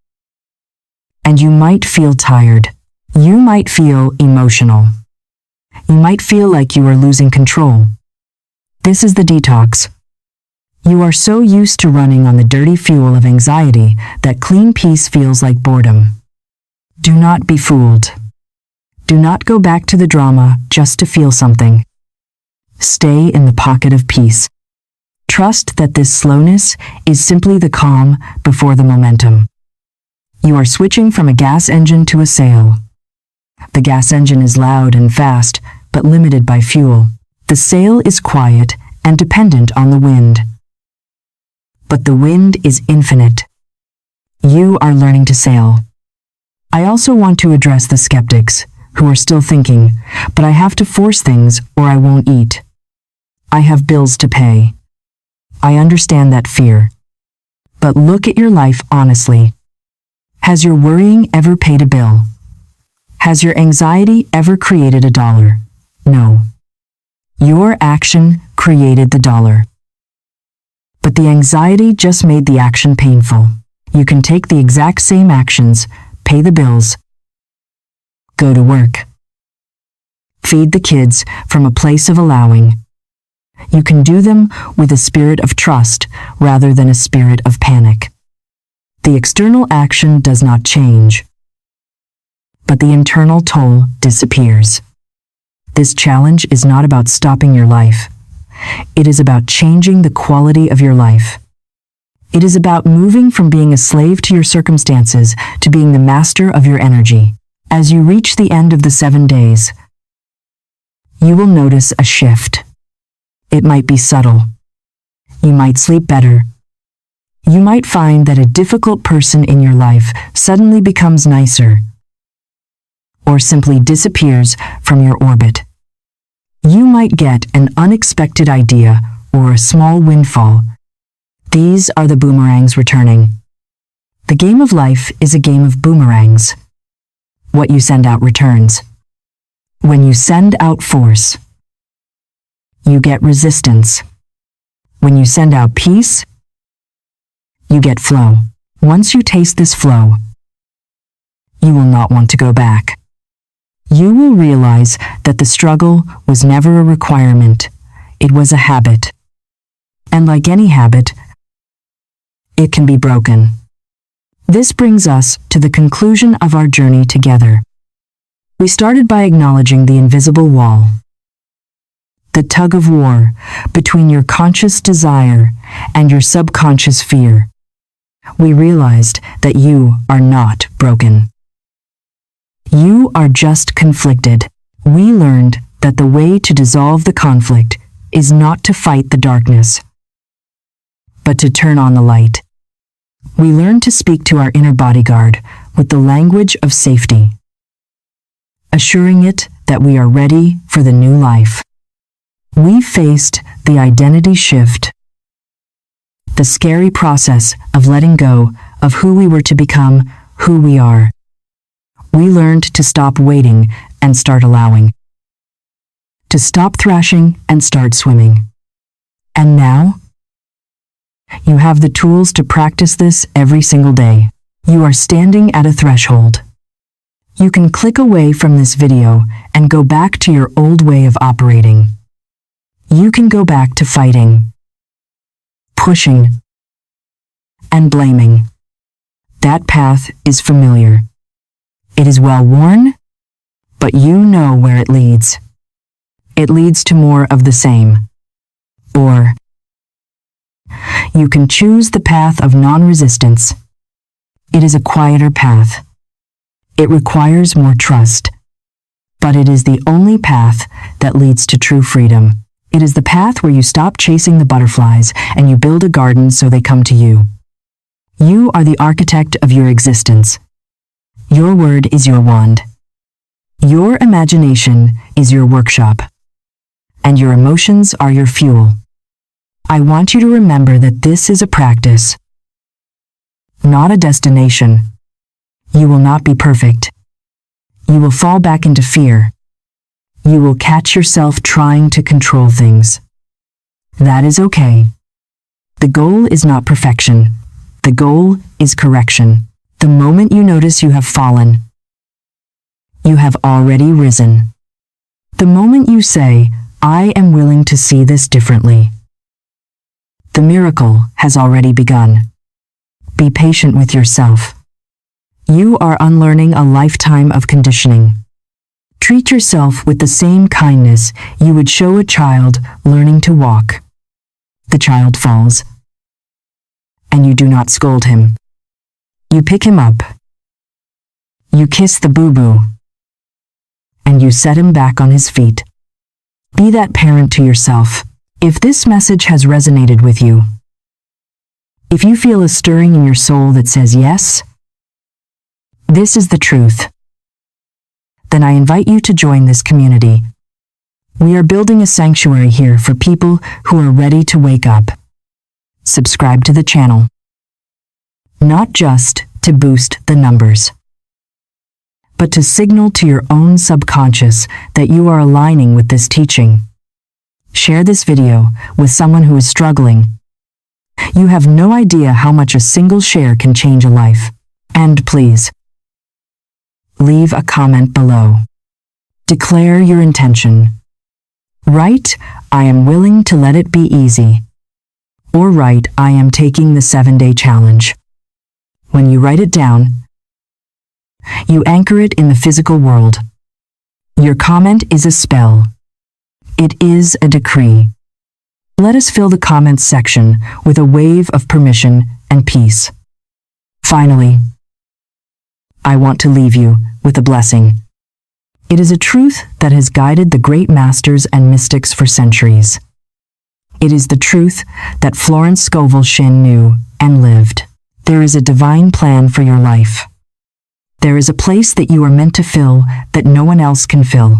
And you might feel tired. You might feel emotional. You might feel like you are losing control. This is the detox. You are so used to running on the dirty fuel of anxiety that clean peace feels like boredom. Do not be fooled. Do not go back to the drama just to feel something. Stay in the pocket of peace. Trust that this slowness is simply the calm before the momentum. You are switching from a gas engine to a sail. The gas engine is loud and fast, but limited by fuel. The sail is quiet and dependent on the wind. But the wind is infinite. You are learning to sail. I also want to address the skeptics who are still thinking, but I have to force things or I won't eat. I have bills to pay. I understand that fear. But look at your life honestly. Has your worrying ever paid a bill? Has your anxiety ever created $1? No. Your action created the dollar. But the anxiety just made the action painful. You can take the exact same actions, pay the bills, go to work, feed the kids from a place of allowing. You can do them with a spirit of trust rather than a spirit of panic. The external action does not change, but the internal toll disappears. This challenge is not about stopping your life. It is about changing the quality of your life. It is about moving from being a slave to your circumstances to being the master of your energy. As you reach the end of the 7 days, you will notice a shift. It might be subtle. You might sleep better. You might find that a difficult person in your life suddenly becomes nicer, or simply disappears from your orbit. You might get an unexpected idea or a small windfall. These are the boomerangs returning. The game of life is a game of boomerangs. What you send out returns. When you send out force, you get resistance. When you send out peace, you get flow. Once you taste this flow, you will not want to go back. You will realize that the struggle was never a requirement. It was a habit. And like any habit, it can be broken. This brings us to the conclusion of our journey together. We started by acknowledging the invisible wall, the tug of war between your conscious desire and your subconscious fear. We realized that you are not broken. You are just conflicted. We learned that the way to dissolve the conflict is not to fight the darkness, but to turn on the light. We learned to speak to our inner bodyguard with the language of safety, assuring it that we are ready for the new life. We faced the identity shift, the scary process of letting go of who we were to become who we are. We learned to stop waiting and start allowing, to stop thrashing and start swimming. And now, you have the tools to practice this every single day. You are standing at a threshold. You can click away from this video and go back to your old way of operating. You can go back to fighting, pushing, and blaming. That path is familiar. It is well worn, but you know where it leads. It leads to more of the same. Or you can choose the path of non-resistance. It is a quieter path. It requires more trust, but it is the only path that leads to true freedom. It is the path where you stop chasing the butterflies and you build a garden so they come to you. You are the architect of your existence. Your word is your wand. Your imagination is your workshop, and your emotions are your fuel. I want you to remember that this is a practice, not a destination. You will not be perfect. You will fall back into fear. You will catch yourself trying to control things. That is okay. The goal is not perfection. The goal is correction. The moment you notice you have fallen, you have already risen. The moment you say, I am willing to see this differently, the miracle has already begun. Be patient with yourself. You are unlearning a lifetime of conditioning. Treat yourself with the same kindness you would show a child learning to walk. The child falls, and you do not scold him. You pick him up. You kiss the boo-boo, and you set him back on his feet. Be that parent to yourself. If this message has resonated with you, if you feel a stirring in your soul that says yes, this is the truth, then I invite you to join this community. We are building a sanctuary here for people who are ready to wake up. Subscribe to the channel, not just to boost the numbers, but to signal to your own subconscious that you are aligning with this teaching. Share this video with someone who is struggling. You have no idea how much a single share can change a life. And please, leave a comment below. Declare your intention. Write, I am willing to let it be easy. Or write, I am taking the 7-day challenge. When you write it down, you anchor it in the physical world. Your comment is a spell. It is a decree. Let us fill the comments section with a wave of permission and peace. Finally, I want to leave you with a blessing. It is a truth that has guided the great masters and mystics for centuries. It is the truth that Florence Scovel Shinn knew and lived. There is a divine plan for your life. There is a place that you are meant to fill that no one else can fill.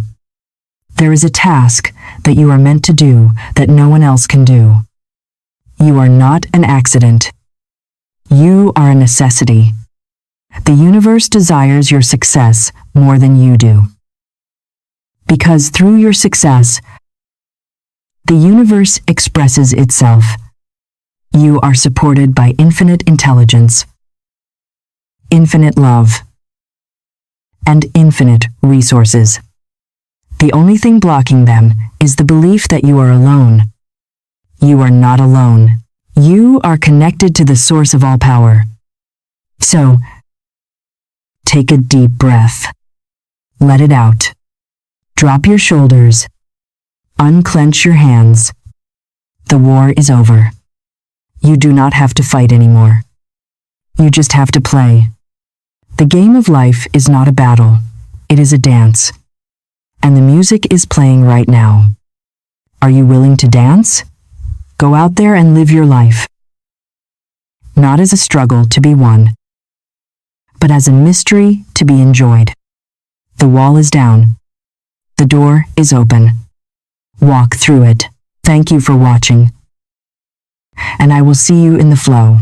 There is a task that you are meant to do that no one else can do. You are not an accident. You are a necessity. The universe desires your success more than you do. Because through your success, the universe expresses itself. You are supported by infinite intelligence, infinite love, and infinite resources. The only thing blocking them is the belief that you are alone. You are not alone. You are connected to the source of all power. So, take a deep breath. Let it out. Drop your shoulders. Unclench your hands. The war is over. You do not have to fight anymore. You just have to play. The game of life is not a battle. It is a dance. And the music is playing right now. Are you willing to dance? Go out there and live your life. Not as a struggle to be won, but as a mystery to be enjoyed. The wall is down. The door is open. Walk through it. Thank you for watching. And I will see you in the flow.